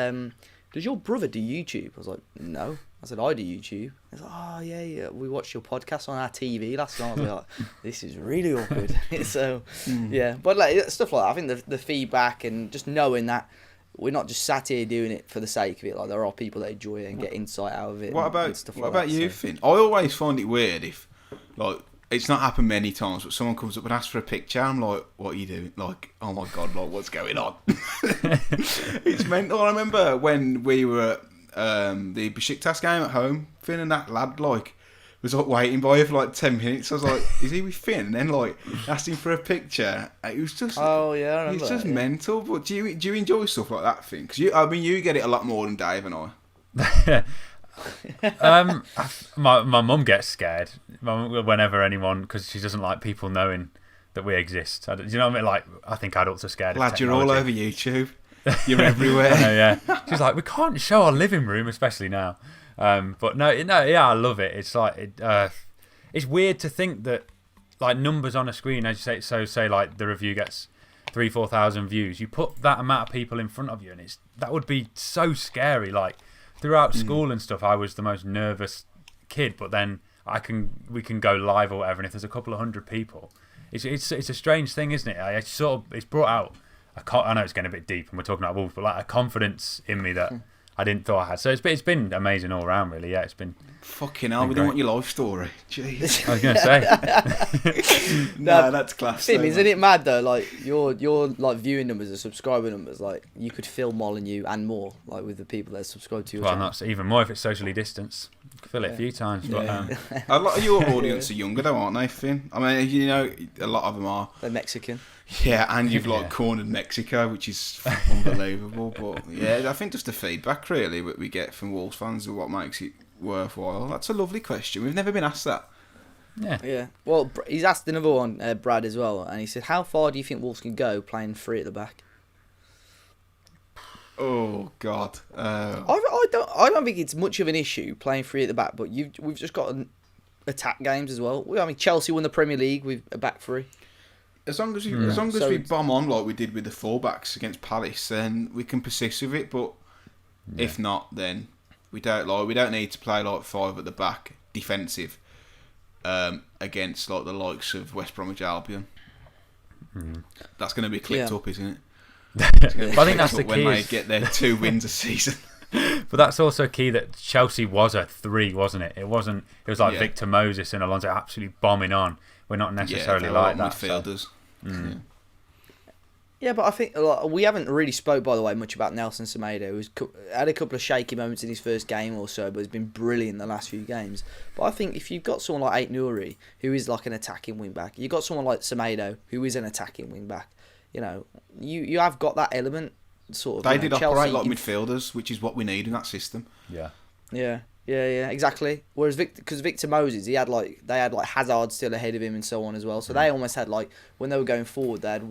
does your brother do YouTube? I was like, no. I said, I do YouTube. He's like, oh yeah, we watched your podcast on our TV last night. I was like, this is really awkward. So yeah, but like stuff like that. I think the feedback and just knowing that we're not just sat here doing it for the sake of it. Like there are people that enjoy it and get insight out of it. What about you, Finn? I always find it weird if like. It's not happened many times, but someone comes up and asks for a picture. I'm like, what are you doing? Like, oh my God, like, what's going on? It's mental. I remember when we were at the Besiktas game at home, Finn and that lad, like, was like waiting by you for like 10 minutes. I was like, is he with Finn? And then, like, asked him for a picture. It was just, oh, yeah, I remember it's just that, mental. But do you enjoy stuff like that, Finn? Because you get it a lot more than Dave and I. My mum gets scared whenever anyone, because she doesn't like people knowing that we exist. Do you know what I mean? Like, I think adults are scared. Lad, of you're all over YouTube. You're everywhere. Yeah. She's like, we can't show our living room, especially now. But no, yeah, I love it. It's like it's weird to think that like numbers on a screen, as you say. So say like the review gets 3,000-4,000 views. You put that amount of people in front of you, and that would be so scary. Like. Throughout school and stuff, I was the most nervous kid. But then we can go live or whatever, and if there's a couple of hundred people, it's a strange thing, isn't it? It's brought out. I know it's getting a bit deep, and we're talking about Wolves, but like a confidence in me that I didn't thought I had. So it's been amazing all around, really. Yeah, it's been. Fucking hell, we don't want your life story. Jeez. I was going to say. No, that's class. Tim, isn't it mad though? Like your like viewing numbers and subscriber numbers, like you could fill Molyneux and more, like with the people that subscribe to your channel. Not even more if it's socially distanced. Fill it a few times. But, a lot of your audience are younger though, aren't they, Finn? I mean, you know, a lot of them are. They're Mexican. Yeah, and you've like cornered Mexico, which is unbelievable. But yeah, I think just the feedback really that we get from Wolves fans is what makes it worthwhile. That's a lovely question. We've never been asked that. Yeah. Well, he's asked another one, Brad, as well, and he said, "How far do you think Wolves can go playing free at the back?" Oh God, I don't think it's much of an issue playing free at the back, but we've just got attack games as well. I mean, Chelsea won the Premier League with a back three. As long as we bomb on like we did with the fullbacks against Palace, then we can persist with it. But if not, then we don't need to play like five at the back defensive against like the likes of West Bromwich Albion. That's going to be clipped up, isn't it? But I think that's the key when they get their 2 wins a season. But that's also key that Chelsea was a 3, wasn't it? It wasn't. It was like Victor Moses and Alonso absolutely bombing on. We're not necessarily like that. Midfielders. So. Yeah, but I think we haven't really spoke, by the way, much about Nelson Semedo, who's had a couple of shaky moments in his first game or so, but has been brilliant the last few games. But I think if you've got someone like Ait Nouri, who is like an attacking wing-back, you've got someone like Semedo, who is an attacking wing-back, you know, you have got that element, sort of. They did operate like midfielders, which is what we need in that system. Yeah, exactly. Whereas because Victor Moses, they had like Hazard still ahead of him and so on as well. So they almost had like when they were going forward, they had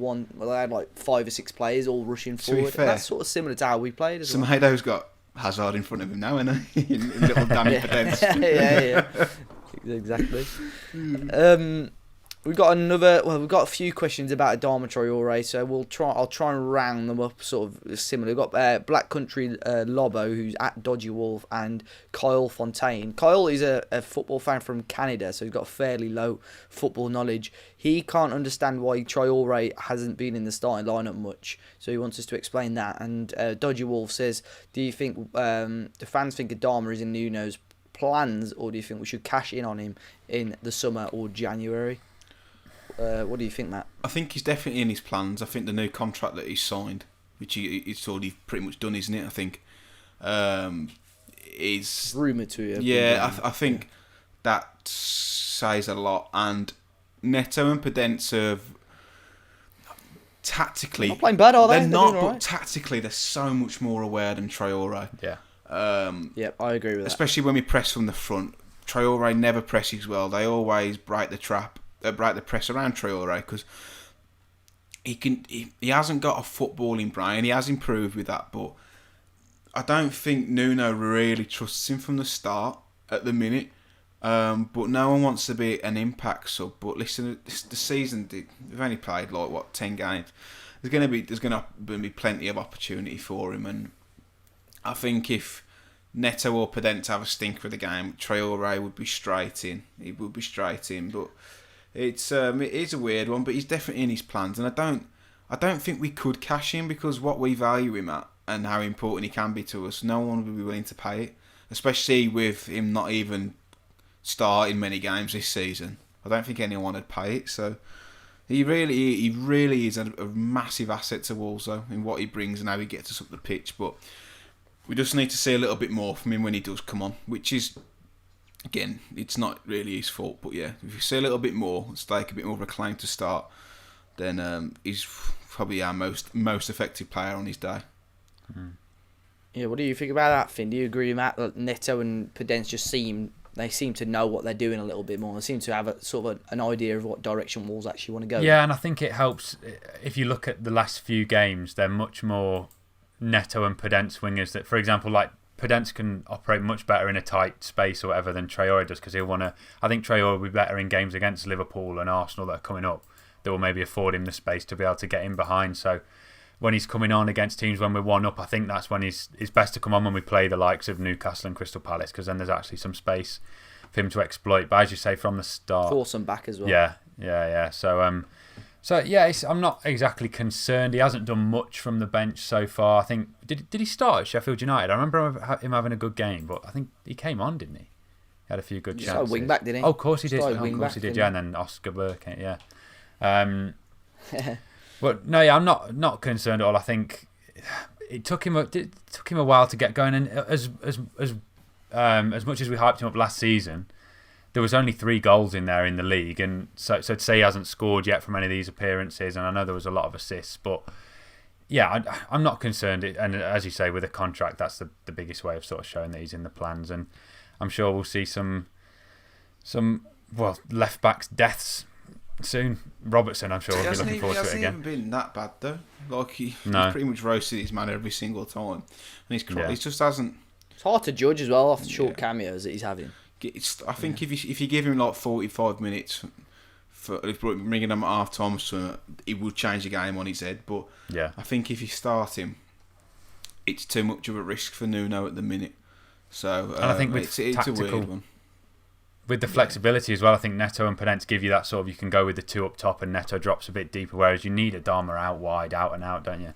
like 5 or 6 players all rushing forward. And that's sort of similar to how we played as well. Semedo's got Hazard in front of him now, isn't he? in little Danny Potence. Yeah, exactly. We've got a few questions about Adama Traore, so I'll try and round them up sort of similar. We've got Black Country Lobo, who's at Dodgy Wolf, and Kyle Fontaine. Kyle is a football fan from Canada, so he's got fairly low football knowledge. He can't understand why Traore hasn't been in the starting lineup much, so he wants us to explain that. And Dodgy Wolf says, do you think the fans think Adama is in Nuno's plans, or do you think we should cash in on him in the summer or January? What do you think, Matt? I think he's definitely in his plans. I think the new contract that he's signed, which he's already pretty much done, isn't it? I think is rumoured to you. Yeah, I think that says a lot. And Neto and Podence have tactically not playing bad, are they? They're not, but tactically they're so much more aware than Traore. Yeah. Yep, I agree with that. Especially when we press from the front. Traore never presses well. They always break the press around Traore because he hasn't got a footballing brain. He has improved with that, but I don't think Nuno really trusts him from the start at the minute. But no one wants to be an impact sub. But listen, the season we've only played 10 games. There's going to be plenty of opportunity for him, and I think if Neto or Podence have a stinker of the game, Traore would be straight in. He would be straight in, but it is a weird one. But he's definitely in his plans, and I don't think we could cash him because what we value him at and how important he can be to us, no one would be willing to pay it, especially with him not even starting many games this season. I don't think anyone would pay it. So he really is a massive asset to Wolves though, in what he brings and how he gets us up the pitch. But we just need to see a little bit more from him when he does come on, which is, again, it's not really his fault. But yeah, if you see a little bit more, it's like a bit more of a claim to start, then he's probably our most effective player on his day. Yeah, what do you think about that, Finn? Do you agree, Matt, that Neto and Podence just seem to know what they're doing a little bit more? They seem to have an idea of what direction Wolves actually want to go. Yeah, and I think it helps if you look at the last few games. They're much more Neto and Podence wingers. That, for example, like Podence can operate much better in a tight space or whatever than Traore does because he'll want to. I think Traore will be better in games against Liverpool and Arsenal that are coming up. That will maybe afford him the space to be able to get in behind. So when he's coming on against teams when we're 1-up, I think that's when it's best to come on when we play the likes of Newcastle and Crystal Palace because then there's actually some space for him to exploit. But as you say, from the start, force him back as well. Yeah. So yeah, I'm not exactly concerned. He hasn't done much from the bench so far. I think did he start at Sheffield United? I remember him having a good game, but I think he came on, didn't he? He had a few good chances. Started wing back, didn't he? Oh, of course he did. Yeah, and then Oscar Burke, yeah. But no, yeah, I'm not concerned at all. I think it took him a while to get going, and as much as we hyped him up last season, there was only 3 goals in there in the league, and so to say he hasn't scored yet from any of these appearances, and I know there was a lot of assists, but yeah, I'm not concerned. And as you say, with a contract, that's the biggest way of sort of showing that he's in the plans, and I'm sure we'll see some left backs deaths soon. Robertson, I'm sure, will be looking forward to it again. He hasn't even been that bad though. Like he's pretty much roasted his man every single time, and he just hasn't. It's hard to judge as well off the short cameos that he's having. I think if you give him like 45 minutes for bringing him at half time, so he would change the game on his head. But yeah, I think if you start him, it's too much of a risk for Nuno at the minute. So and I think with it's a weird one. With the flexibility as well, I think Neto and Podence give you that sort of, you can go with the 2 up top and Neto drops a bit deeper, whereas you need Adama out wide, out and out, don't you?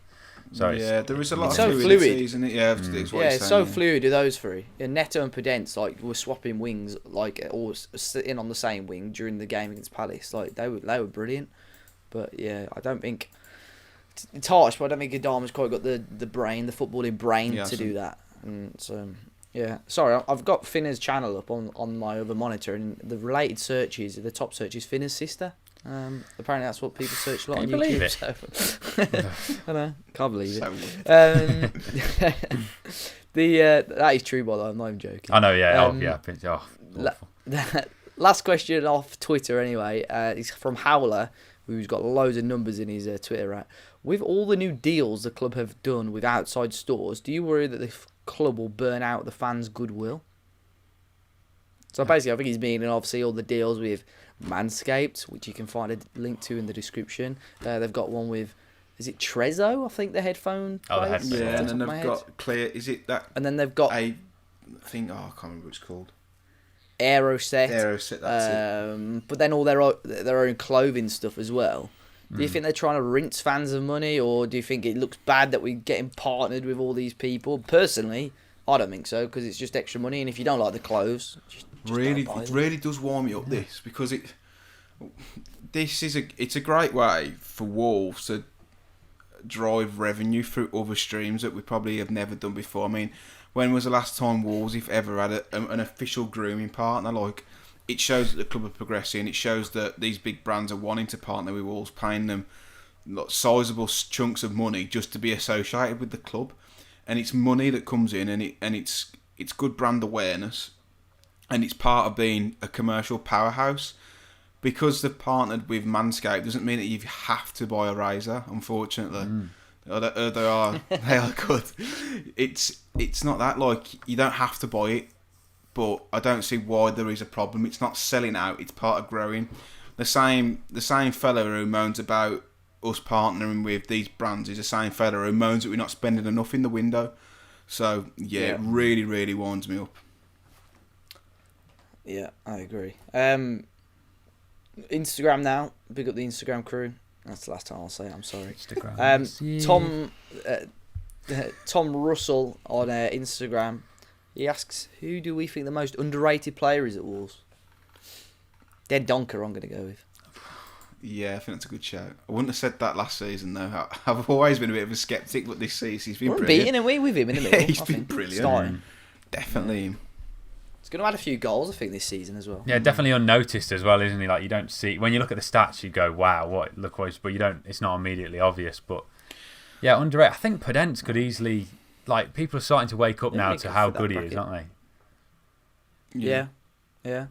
So yeah, there is a lot of fluidity, isn't it? Yeah, it's so fluid with those 3. Yeah, Neto and Podence were swapping wings, or sitting on the same wing during the game against Palace. They were brilliant. But yeah, I don't think it's harsh, but I don't think Adama's quite got the footballing brain to do that. And so yeah, sorry, I've got Finna's channel up on my other monitor, and the related searches, the top search is Finna's sister. Apparently that's what people search a lot on YouTube. So. I know, can't believe it. That is true, by the way. I'm not even joking. I know, yeah. Last question off Twitter, anyway. It's from Howler, who's got loads of numbers in his Twitter. Right? With all the new deals the club have done with outside stores, do you worry that the club will burn out the fans' goodwill? So basically, I think he's meaning obviously all the deals with Manscaped, which you can find a link to in the description. They've got one with, is it Trezzo? I think the headphone. The headphone. Yeah, and then they've got Clear. Is it that? And then they've got I can't remember what it's called. Aeroset. That's it. But then all their own clothing stuff as well. Do you think they're trying to rinse fans of money, or do you think it looks bad that we're getting partnered with all these people? Personally, I don't think so, because it's just extra money, and if you don't like the clothes, just it really does warm me up, this, because it's a great way for Wolves to drive revenue through other streams that we probably have never done before. I mean, when was the last time Wolves, if ever, had an official grooming partner? Like, it shows that the club are progressing. It shows that these big brands are wanting to partner with Wolves, paying them sizable chunks of money just to be associated with the club. and it's money that comes in, and it's good brand awareness, and it's part of being a commercial powerhouse. Because they've partnered with Manscaped doesn't mean that you have to buy a razor, unfortunately. They are good. It's not that, like, you don't have to buy it, but I don't see why there is a problem. It's not selling out, it's part of growing. The same fella who moans about us partnering with these brands is the same fella who moans that we're not spending enough in the window. So yeah. It really, really winds me up. Yeah, I agree. Instagram now. Big up the Instagram crew. That's the last time I'll say it. I'm sorry. Instagram. Tom Russell on Instagram. He asks, who do we think the most underrated player is at Wolves? Dead Donker, I'm going to go with. Yeah, I think that's a good shout. I wouldn't have said that last season, though. I've always been a bit of a sceptic, but this season he's been brilliant. We're beating away with him in the middle. He's been brilliant. Starting. Definitely. Yeah. He's going to add a few goals, I think, this season as well. Yeah, definitely unnoticed as well, isn't he? Like, you don't see, when you look at the stats, you go, "Wow, look what!" But you don't. It's not immediately obvious. But yeah, underrated. I think Podence could easily, like, people are starting to wake up now to how good he is, aren't they? Yeah.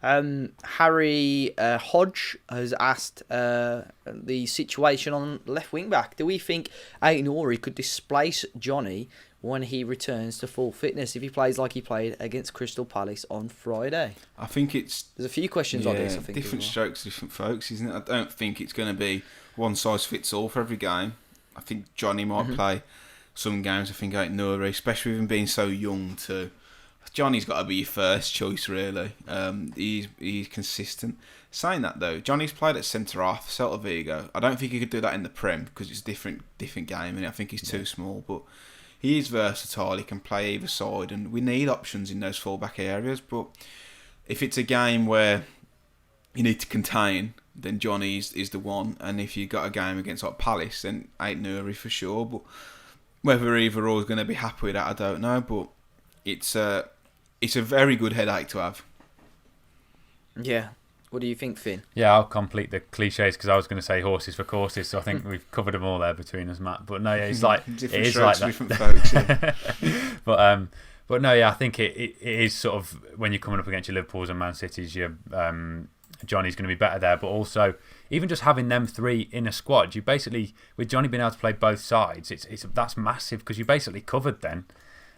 Harry Hodge has asked the situation on left wing back. Do we think Aït-Nouri could displace Johnny when he returns to full fitness if he plays like he played against Crystal Palace on Friday? I think there's a few questions on this. I think different strokes, different folks, isn't it? I don't think it's going to be one size fits all for every game. I think Johnny might play some games. I think Aït-Nouri, especially with him being so young too. Johnny's got to be your first choice, really. He's consistent. Saying that though, Johnny's played at centre half for Celta Vigo. I don't think he could do that in the Prem because it's a different game, and I think he's too small. But he is versatile. He can play either side, and we need options in those full-back areas. But if it's a game where you need to contain, then Johnny is the one. And if you've got a game against like Palace, then Aït-Nouri for sure. But whether either or is going to be happy with that, I don't know. But it's a very good headache to have. Yeah. What do you think, Finn? Yeah, I'll complete the cliches because I was going to say horses for courses, so I think we've covered them all there between us, Matt. But no, yeah, it's like different it is strokes, like that. different folks. Yeah. but no, yeah, I think it is sort of when you're coming up against your Liverpools and Man Cities, your Johnny's going to be better there. But also, even just having them three in a squad, you basically with Johnny being able to play both sides, that's massive because you basically covered then.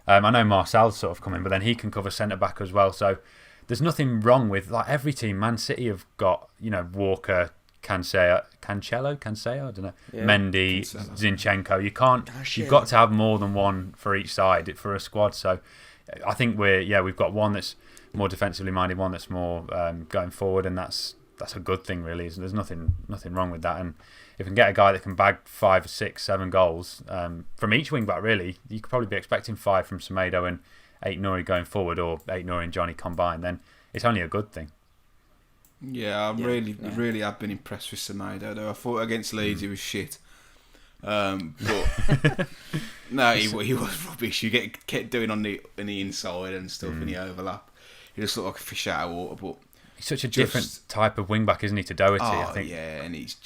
I know Marcel's sort of coming, but then he can cover centre back as well. So there's nothing wrong with like every team. Man City have got Walker, Cancelo, I don't know, Mendy, Cancelo. Zinchenko. You can't. You've got to have more than one for each side for a squad. So I think we've got one that's more defensively minded, one that's more going forward, and that's a good thing really. There's nothing wrong with that. And if you can get a guy that can bag 5, 6, 7 goals from each wing back, really, you could probably be expecting 5 from Semedo and Aït-Nouri going forward, or Aït-Nouri and Johnny combined. Then it's only a good thing. Yeah, I really have been impressed with Semedo. Though I thought against Leeds he was shit, but no, he was rubbish. You kept doing on the inside and stuff in the overlap. He just looked like a fish out of water, but. He's such a different type of wing back, isn't he, to Doherty? I think. Yeah, and he's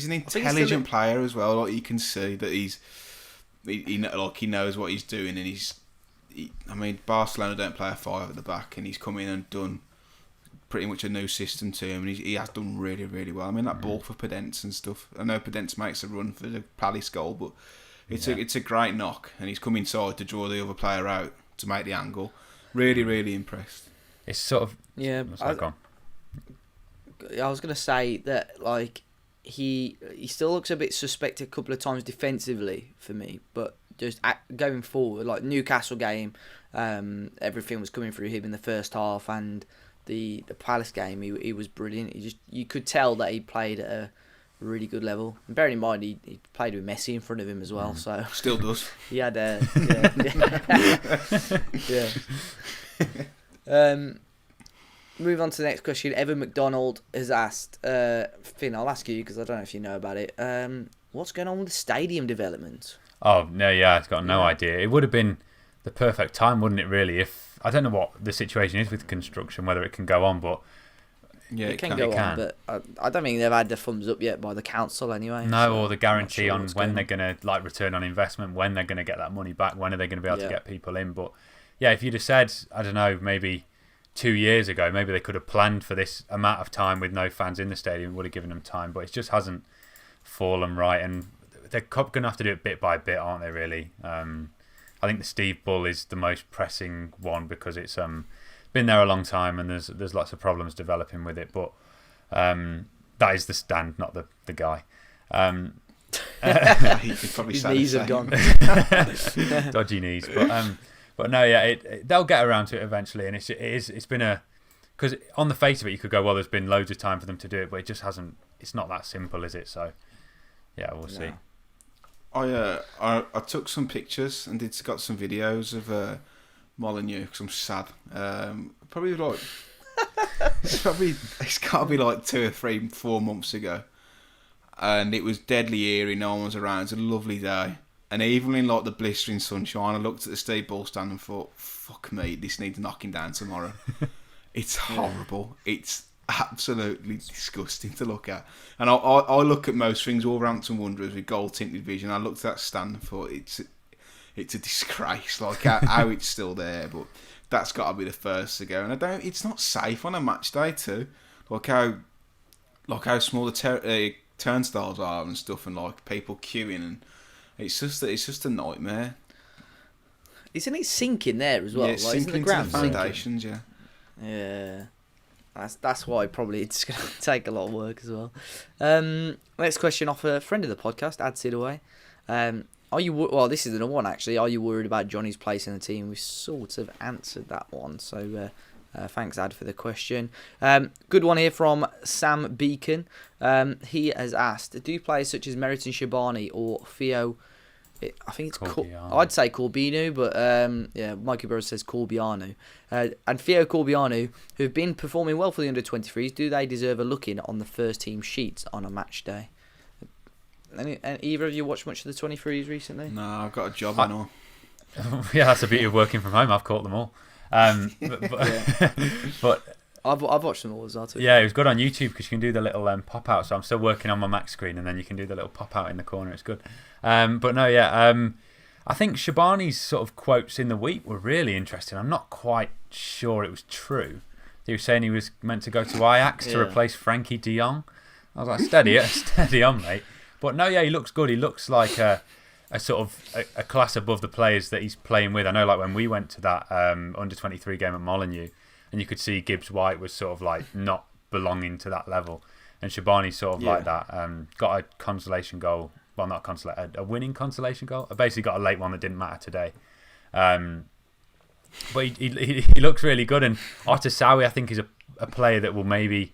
an intelligent player as well. Like you can see that he knows what he's doing, and Barcelona don't play a 5 at the back, and he's come in and done pretty much a new system to him, and he has done really, really well. That ball for Podence and stuff. I know Podence makes a run for the Palace goal, but it's a great knock, and he's come inside to draw the other player out to make the angle. Really, really impressed. It's sort of I was gonna say that like he still looks a bit suspect a couple of times defensively for me, but just going forward, like Newcastle game, everything was coming through him in the first half, and the Palace game, he was brilliant. You could tell that he played at a really good level. And bearing in mind he played with Messi in front of him as well, so still does. He had Move on to the next question. Evan McDonald has asked, Finn, I'll ask you because I don't know if you know about it. What's going on with the stadium development? Oh, no, yeah, I've got no idea. It would have been the perfect time, wouldn't it, really? If I don't know what the situation is with construction, whether it can go on, but Yeah, it can go on, but I don't think they've had the thumbs up yet by the council anyway. No, so or the guarantee I'm not on sure when what's they're going to like return on investment, when they're going to get that money back, when are they going to be able to Yeah. get people in. But yeah, if you'd have said, I don't know, maybe 2 years ago, maybe they could have planned for this amount of time with no fans in the stadium, would have given them time, but it just hasn't fallen right, and they're going to have to do it bit by bit, aren't they, really? I think the Steve Bull is the most pressing one because it's been there a long time and there's lots of problems developing with it, but that is the stand, not the guy. He could probably His say knees the have same. gone. Dodgy knees, but no, yeah, they'll get around to it eventually, and it's been because on the face of it you could go, well, there's been loads of time for them to do it, but it just hasn't. It's not that simple, is it? So yeah, we'll see. I took some pictures and got some videos of Molineux because I'm sad. Probably like it's got to be like 2 or 3, 4 months ago, and it was deadly eerie. No one was around. It's a lovely day, and even in like the blistering sunshine, I looked at the Steve Bull stand and thought, "Fuck me, this needs knocking down tomorrow." It's horrible. It's absolutely disgusting to look at. And I look at most things, Wolverhampton Wanderers with gold tinted vision. I looked at that stand and thought it's a disgrace, like how it's still there. But that's got to be the first to go. And it's not safe on a match day too. Like how small the turnstiles are and stuff, and like people queuing, and it's just a nightmare. Isn't it sinking there as well? Yeah, like, sinking isn't the into ground the sinking? foundations. Yeah. Yeah. That's why probably it's going to take a lot of work as well. Next question off a friend of the podcast, Ad Sidaway. Are you well? This is another one actually. Are you worried about Johnny's place in the team? We sort of answered that one. So thanks, Ad, for the question. Good one here from Sam Beacon. He has asked: do players such as Meriton Shabani or Theo? I think it's I'd say Corbinu, but yeah, Mikey Burrows says Corbianu. And Theo Corbianu, who've been performing well for the under-23s, do they deserve a look in on the first team sheets on a match day? And either of you watched much of the 23s recently? No, I've got a job and all. Yeah, that's the beauty of working from home. I've caught them all. But I've watched them all as well too. Yeah, it was good on YouTube because you can do the little pop out. So I'm still working on my Mac screen, and then you can do the little pop out in the corner. It's good. But no, yeah. I think Shabani's sort of quotes in the week were really interesting. I'm not quite sure it was true. He was saying he was meant to go to Ajax to replace Frankie de Jong. I was like, steady on, mate. But no, yeah, he looks good. He looks like a sort of a class above the players that he's playing with. I know, like when we went to that under-23 game at Molineux, and you could see Gibbs White was sort of like not belonging to that level, and Shabani's sort of like that. Got a consolation goal. Well, not a winning consolation goal. I basically got a late one that didn't matter today. But he looks really good. And Otasawi, I think, is a player that will maybe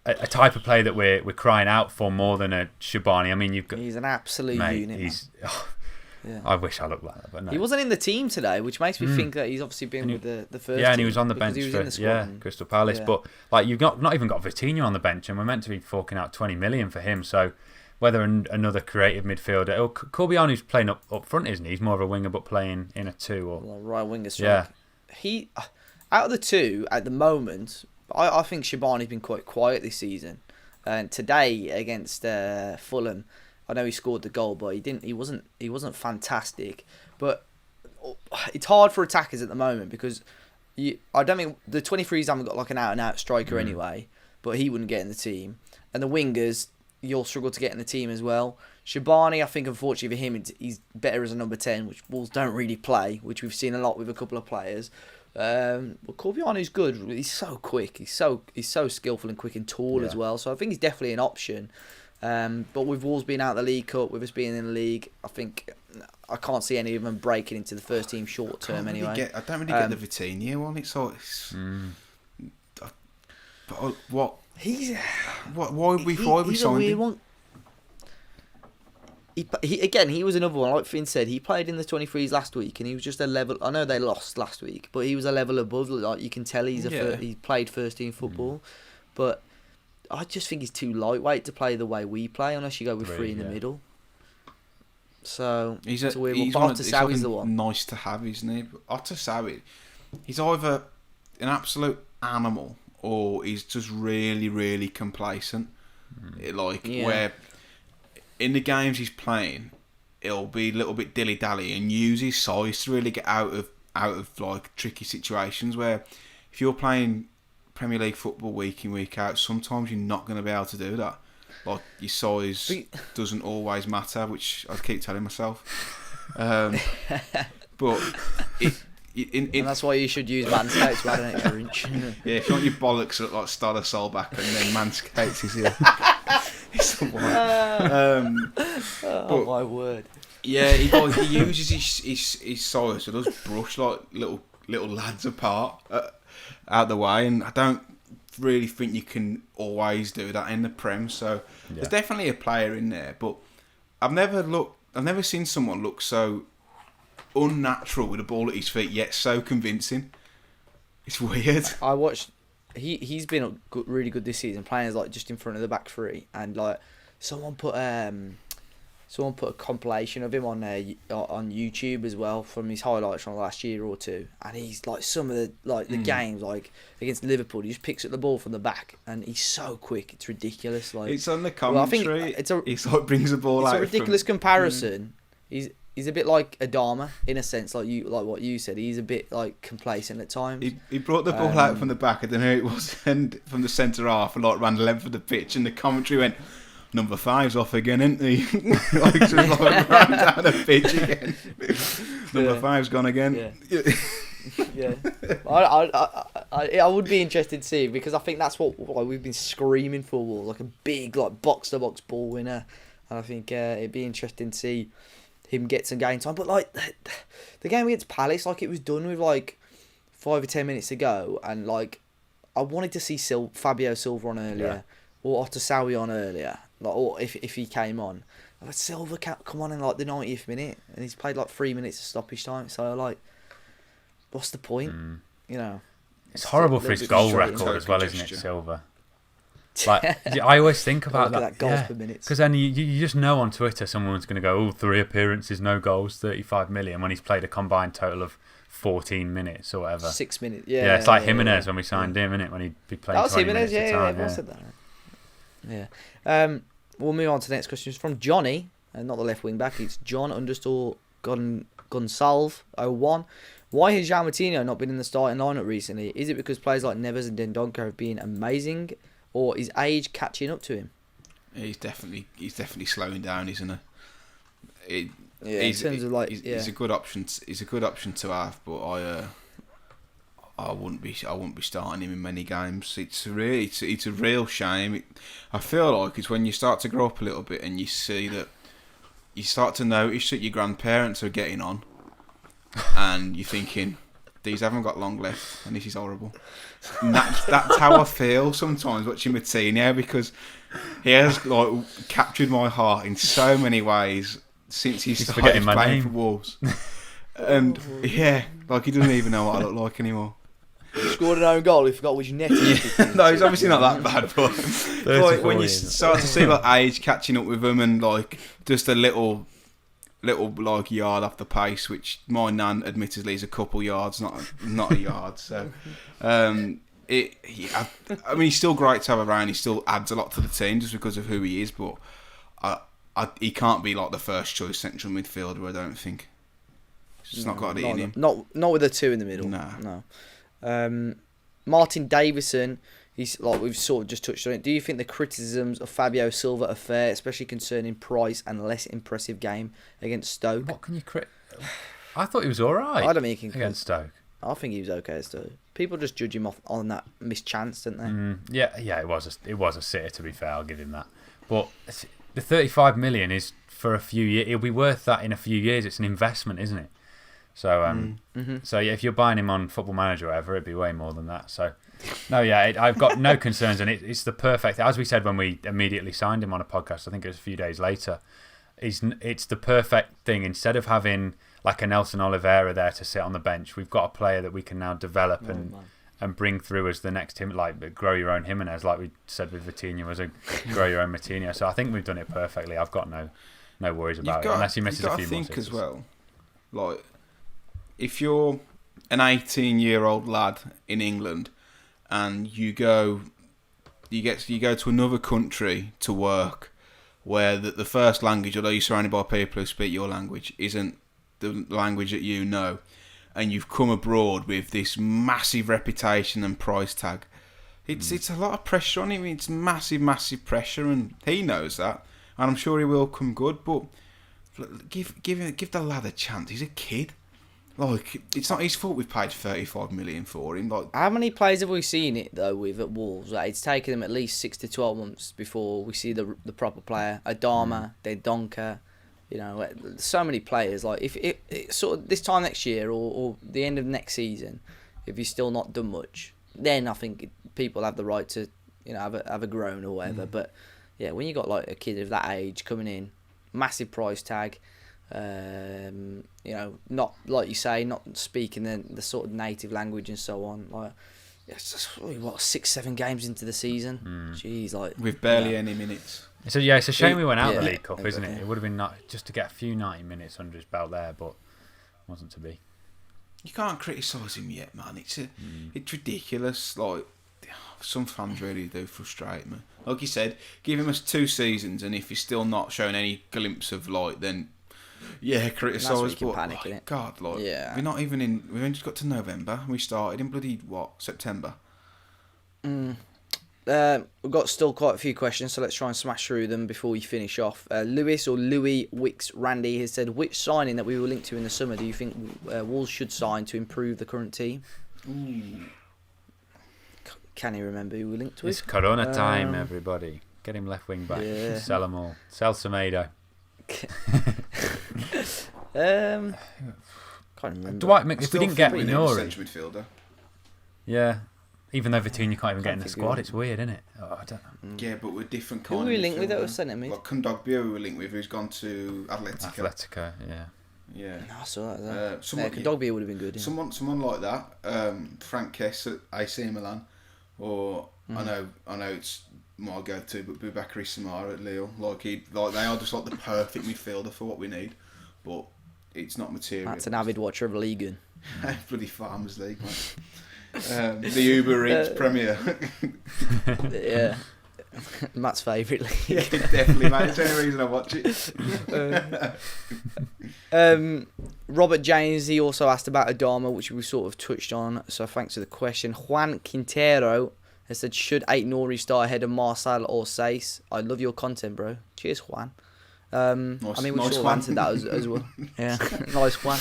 a type of player that we're crying out for more than a Shabani. I mean, he's an absolute unit. I wish I looked like that, but no. He wasn't in the team today, which makes me think that he's obviously been with the first. Yeah, and he was on the bench for Crystal Palace. Yeah. But like you've not even got Vitinha on the bench, and we're meant to be forking out 20 million for him. So whether another creative midfielder, Corbianu's playing up front, isn't he? He's more of a winger, but playing in a 2 or right winger strike. Yeah. He out of the 2 at the moment, I think Shabani's been quite quiet this season. And today against Fulham, I know he scored the goal, but he wasn't fantastic. But it's hard for attackers at the moment because I don't think the 23s haven't got like an out-and-out striker anyway, but he wouldn't get in the team. And the wingers, you'll struggle to get in the team as well. Shabani, I think, unfortunately for him, he's better as a number 10, which Wolves don't really play, which we've seen a lot with a couple of players. But Corbianu's good. He's so quick. He's so skillful and quick and tall as well. So I think he's definitely an option. But with Wolves being out of the League Cup, with us being in the league, I can't see any of them breaking into the first team short term anyway. I don't really get the Vitinha one. It's like, but what? Why we signed him? He was another one. Like Finn said, he played in the 23s last week, and he was just a level. I know they lost last week, but he was a level above. Like you can tell, he played first team football, but I just think he's too lightweight to play the way we play, unless you go with 3 in the middle. So it's a weird one. But Otasawi's the one. Nice to have, isn't he? But Otasawi, he's either an absolute animal or he's just really, really complacent. Where in the games he's playing, he'll be a little bit dilly-dally and use his size to really get out of like tricky situations. Where if you're playing Premier League football week in, week out, sometimes you're not going to be able to do that. Like, your size doesn't always matter, which I keep telling myself. But and that's why you should use Manscaped to add an extra inch. Yeah, if you want your bollocks to look like Starter Solback, and then Manscaped is here. It's the one. Oh my word. Yeah, he uses his size, so does brush like little lads apart out the way, and I don't really think you can always do that in the Prem. So there's definitely a player in there, but I've never seen someone look so unnatural with a ball at his feet, yet so convincing. It's weird. I watched. He's been really good this season, playing as like just in front of the back three, and like someone put a compilation of him on YouTube as well from his highlights from the last year or two, and he's like some of the games like against Liverpool, he just picks up the ball from the back and he's so quick, it's ridiculous. Like, it's on the commentary. Well, I think he sort of brings the ball out. It's a ridiculous comparison. He's a bit like Adama in a sense, like what you said. He's a bit like complacent at times. He brought the ball out from the back, and then it was and from the centre half, and like ran the length of the pitch, and the commentary went, "Number 5's off again, isn't he?" Like just like ran down the pitch again. Number 5's gone again. Yeah. I would be interested to see, because I think that's what we've been screaming for, like a big like box to box ball winner, and I think it'd be interesting to see him get some game time. But like the game against Palace, like it was done with like 5 or 10 minutes to go, and like I wanted to see Fabio Silva on earlier, or Otasawi on earlier, like, or if he came on. But Silva come on in like the 90th minute, and he's played like 3 minutes of stoppage time. So like, what's the point? You know, it's horrible for his goal record as well, isn't it, Silva? Like, I always think about that goals per minute, because then you just know on Twitter someone's going to go, 3 appearances, no goals, 35 million, when he's played a combined total of 14 minutes or whatever. 6 minutes, yeah. It's like Jimenez when we signed him, isn't it? When he'd be playing. That was 20 Jimenez, minutes at a time, I said that. Yeah. We'll move on to the next question. It's from Johnny, not the left wing back. It's John_Gonsalve01. Why has João Moutinho not been in the starting lineup recently? Is it because players like Neves and Dendoncker have been amazing, or is age catching up to him? He's definitely slowing down, isn't he? In terms of like, he's a good option. He's a good option to have, but I wouldn't be starting him in many games. It's a real shame. I feel like it's when you start to grow up a little bit and you see that you start to notice that your grandparents are getting on, and you're thinking, these haven't got long left, and this is horrible. And that's how I feel sometimes watching Moutinho, because he has like captured my heart in so many ways since he started playing for Wolves. And like he doesn't even know what I look like anymore. He scored an own goal. He forgot which net he was. No, he's obviously not that bad, but like when you start to see like age catching up with him, and like just a little like yard off the pace, which my nan admittedly is a couple yards, not a yard. So, I mean, he's still great to have around. He still adds a lot to the team just because of who he is. But he can't be like the first choice central midfielder, I don't think. He's not got it in him. Not with the two in the middle. No. Martin Davison, he's like, we've sort of just touched on it. Do you think the criticisms of Fabio Silva are fair, especially concerning price and less impressive game against Stoke? What can you I thought he was all right. I don't think he can against Stoke. I think he was okay at Stoke. People just judge him off on that mischance, don't they? Yeah. It was a sitter, to be fair. I'll give him that. But the 35 million is for a few years. It'll be worth that in a few years. It's an investment, isn't it? So, so yeah, if you're buying him on Football Manager or whatever, it'd be way more than that. So, no, I've got no concerns, and it's the perfect. As we said when we immediately signed him on a podcast, I think it was a few days later. It's the perfect thing. Instead of having like a Nelson Oliveira there to sit on the bench, we've got a player that we can now develop and bring through as the next him, like grow your own Jimenez, like we said with Vitinha, as a grow your own Moutinho. So I think we've done it perfectly. I've got no worries about it, unless he misses a few more. I think as well, like, if you're an 18-year-old lad in England and you go to another country to work, where the first language, although you're surrounded by people who speak your language, isn't the language that you know, and you've come abroad with this massive reputation and price tag. It's a lot of pressure on him. It's massive pressure, and he knows that, and I'm sure he will come good. But give the lad a chance. He's a kid. Like, it's not his fault we've paid 35 million for him. Like, how many players have we seen it though with at Wolves? Like, it's taken them at least 6 to 12 months before we see the proper player. Adama, then Donker, you know, so many players. Like, if it sort of this time next year or the end of next season, if he's still not done much, then I think people have the right to, you know, have a groan or whatever. But yeah, when you got like a kid of that age coming in, massive price tag. You know, not like you say, not speaking the sort of native language and so on. Like, it's just what 6-7 games into the season. Jeez, like with barely any minutes. So yeah, it's a shame we went out the League Cup, exactly. isn't it? It would have been nice just to get a few 90 minutes under his belt there, but wasn't to be. You can't criticise him yet, man. It's ridiculous. Like, some fans really do frustrate me. Like you said, give him us 2 seasons, and if he's still not showing any glimpse of light, then yeah, criticise. But panic, like, God, like, yeah. we're not even in. We've only just got to November. We started in bloody September. We've got still quite a few questions, so let's try and smash through them before we finish off. Louis Wicks Randy has said, which signing that we were linked to in the summer do you think Wolves should sign to improve the current team? Can you remember who we linked with? It's Corona time, everybody. Get him left wing back. Yeah. Sell them all. Sell Semedo. Can't remember. Dwight, if we didn't get we need a Minori, central midfielder. yeah. Even though Vitinha can't even get in the think squad, we- it's weird, isn't it? Oh, I don't know. Yeah, but we're different Who kind were we of linked with that midfielder. was centre mid? Like Kondogbia we were linked with, who's gone to Atletico. Atletico, yeah. Yeah. No, I saw that. Someone, Dogbia would have been good. Yeah. someone like that. Frank Kess at AC Milan, or I know it's my go-to, but Boubakary Samara at Lille. Like they are just like the perfect midfielder for what we need, but it's not material. That's an avid watcher of Ligue 1. Bloody Farmers League, mate. The Uber Eats Premier. Yeah. Matt's favourite league. Yeah, definitely, mate. It's the only reason I watch it. Robert James, he also asked about Adama, which we sort of touched on, so thanks for the question. Juan Quintero has said, should Aït-Nouri start ahead of Marcel or Saïs? I love your content, bro. Cheers, Juan. I mean, we nice sort of Juan. answered that as well. Yeah, nice Juan.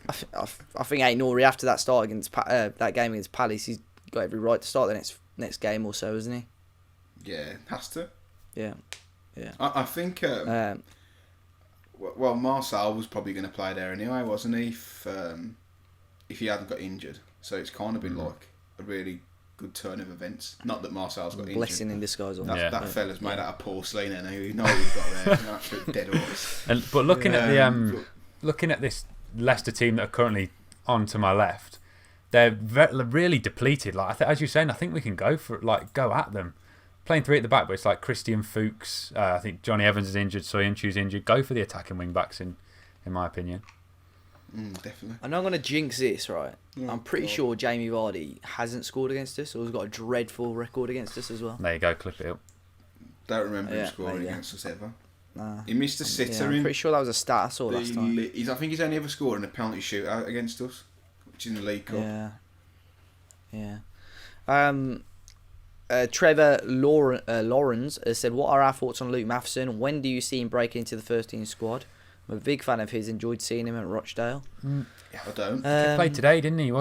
I think Aït-Nouri, after that start against that game against Palace, he's got every right to start the next game or so, isn't he? Yeah, has to. Yeah. I think. Well, Marcel was probably going to play there anyway, wasn't he? If he hadn't got injured, so it's kind of been like a really good turn of events. Not that Marcel's got injured. Blessing in disguise. That fella's made out of porcelain, and you know what we've got there. An absolute dead horse. But looking at looking at this Leicester team that are currently on to my left, they're really depleted. Like as you're saying, I think we can go at them. Playing 3 at the back, but it's like Christian Fuchs. I think Johnny Evans is injured, Soyuncu's injured. Go for the attacking wing backs, in my opinion. Definitely. I know I'm going to jinx this, right? Yeah, I'm pretty God. sure Jamie Vardy hasn't scored against us, or has got a dreadful record against us as well. There you go, clip it up. Don't remember him Yeah, scoring there you go. against us ever. Nah. He missed a sitter Yeah, I'm in. pretty sure that was a stat I saw last time. I think he's only ever scored in a penalty shootout against us, which is in the League Cup. Yeah. Trevor Lawrence has said, what are our thoughts on Luke Matheson? When do you see him break into the first team squad? I'm a big fan of his, enjoyed seeing him at Rochdale. I don't. He played today, didn't he?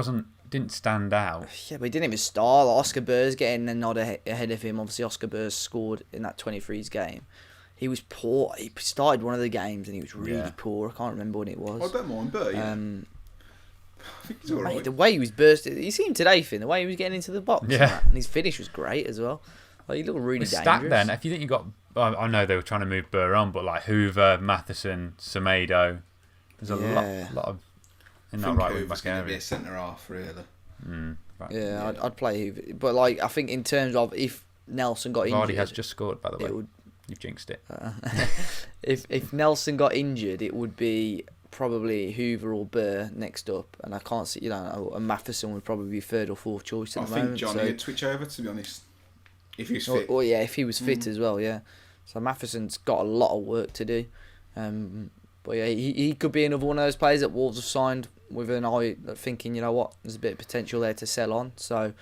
Didn't stand out. Yeah, but he didn't even start. Oscar Burr's getting a nod ahead of him. Obviously, Oscar Burr scored in that 23s game. He was poor. He started one of the games and he was really poor. I can't remember when it was. I don't mind, but yeah. I think he's alright. Mate, the way he was bursting, you see him today, Finn. The way he was getting into the box, Yeah. and his finish was great as well. Like, he looked really It's dangerous. stacked then. If you think you got, I know they were trying to move Burr on, but like Hoover, Matheson, Semedo, there's a lot of in that right wing back going to be area. a centre half, really. Yeah, I'd play Hoover, but like I think in terms of if Nelson got injured, Vardy has just scored, by the way. You've jinxed it. if Nelson got injured, it would be probably Hoover or Burr next up, and I can't see, and Matheson would probably be third or fourth choice at the moment. I think Johnny would switch over, to be honest, if he's fit. Or yeah, if he was fit as well, yeah. So Matheson's got a lot of work to do. But yeah, he could be another one of those players that Wolves have signed with an eye thinking, you know what, there's a bit of potential there to sell on. So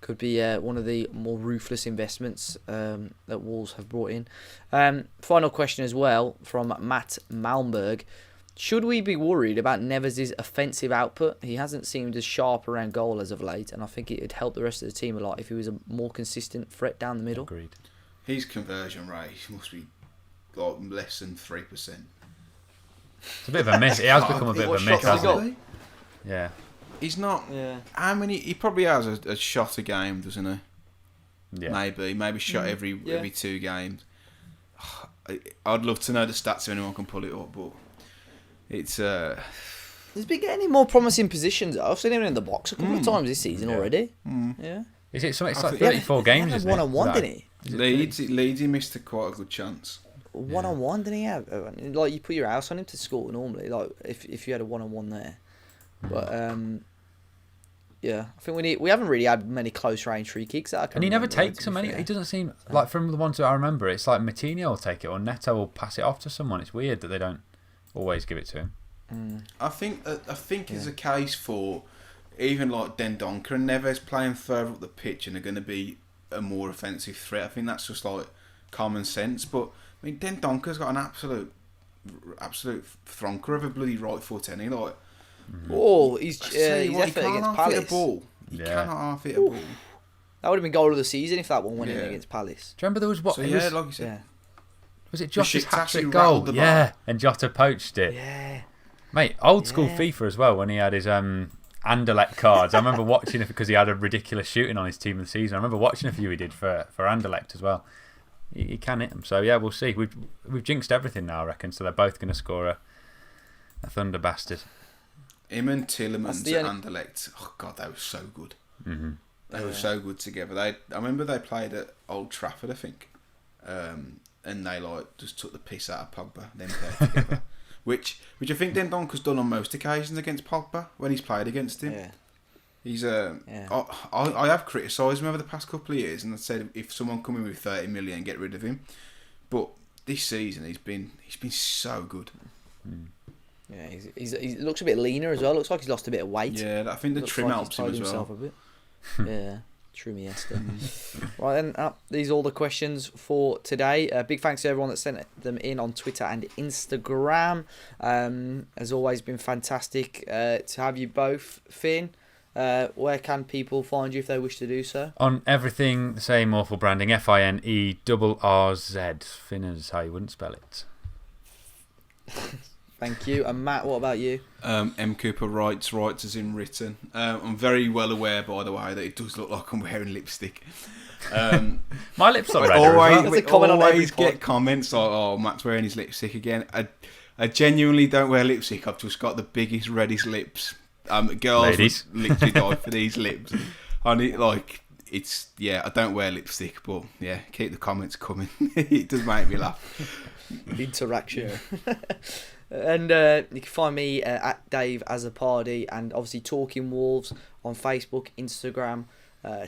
could be one of the more ruthless investments that Wolves have brought in. Final question as well from Matt Malmberg. Should we be worried about Neves' offensive output? He hasn't seemed as sharp around goal as of late, and I think it would help the rest of the team a lot if he was a more consistent threat down the middle. Agreed. His conversion rate must be like less than 3%. It's a bit of a miss. It has become a bit of a miss, hasn't it? Yeah. He's not. Yeah. How many? He probably has a shot a game, doesn't he? Yeah. Maybe shot every 2 games. I'd love to know the stats if anyone can pull it up, but it's. He's been getting more promising positions. I've seen him in the box a couple of times this season already. Yeah. Is it something? It's like 34 games, isn't it? One-on-one, didn't he? Leeds, he missed quite a good chance. One-on-one, didn't he have? Like, you put your house on him to score normally, like if you had a one-on-one there. But yeah, I think we haven't really had many close range free kicks. And he never takes them. He doesn't seem like, from the ones that I remember, it's like Matinho will take it or Neto will pass it off to someone. It's weird that they don't always give it to him. I think it's a case for even like Dendoncker and Neves playing further up the pitch and are going to be a more offensive threat. I think that's just like common sense. But I mean, Dendonker's got an absolute thronker of a bloody right foot, and he like. Oh, he's he effort can't against half Palace. hit a ball. He cannot half hit a ball. That would have been goal of the season if that one went in against Palace. Do you remember there was what? So, yeah, like you said. Was it Jota's Besiktas hat-trick rattled goal? the Yeah, bar. and Jota poached it. Yeah. Mate, old school FIFA as well when he had his Anderlecht cards. I remember watching it because he had a ridiculous shooting on his team of the season. I remember watching a few he did for Anderlecht as well. He can hit them. So yeah, we'll see. We've jinxed everything now, I reckon. So they're both going to score a thunder bastard. Him and Tillemans at Anderlecht. Oh God, they were so good. Mm-hmm. They were so good together. I remember they played at Old Trafford, I think, and they like just took the piss out of Pogba. Then played together, which I think Dendonker's done on most occasions against Pogba when he's played against him. Yeah. He's I have criticised him over the past couple of years, and I said if someone come in with 30 million, get rid of him. But this season he's been so good. Yeah, he looks a bit leaner as well. Looks like he's lost a bit of weight. Yeah, I think the trim helps him as well. A bit. Yeah, trimmiester. Right then, these are all the questions for today. Big thanks to everyone that sent them in on Twitter and Instagram. As always, been fantastic to have you both, Finn. Where can people find you if they wish to do so? On everything, the same awful branding, FINERRZ. Finn is how you wouldn't spell it. Thank you. And Matt, what about you? M. Cooper writes as in written. I'm very well aware, by the way, that it does look like I'm wearing lipstick. My lips are red. Always get comments like, "Oh, Matt's wearing his lipstick again." I genuinely don't wear lipstick. I've just got the biggest, reddest lips. Girls Ladies. would literally die for these lips. I don't wear lipstick, but yeah, keep the comments coming. It does make me laugh. Interaction. And you can find me at Dave Azapardi, and obviously Talking Wolves on Facebook, Instagram,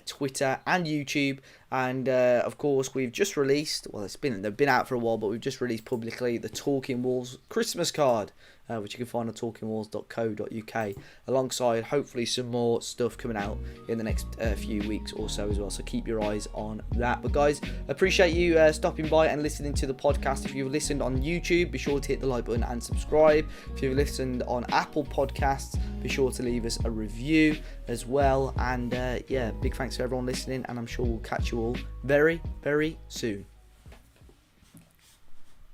Twitter and YouTube. And of course we've just released, they've been out for a while, but we've just released publicly the Talking Wolves Christmas card, which you can find on talkingwolves.co.uk, alongside hopefully some more stuff coming out in the next few weeks or so as well, so keep your eyes on that. But guys, appreciate you stopping by and listening to the podcast. If you've listened on YouTube, be sure to hit the like button and subscribe. If you've listened on Apple Podcasts, be sure to leave us a review as well. And big thanks to everyone listening, and I'm sure we'll catch you all very, very soon.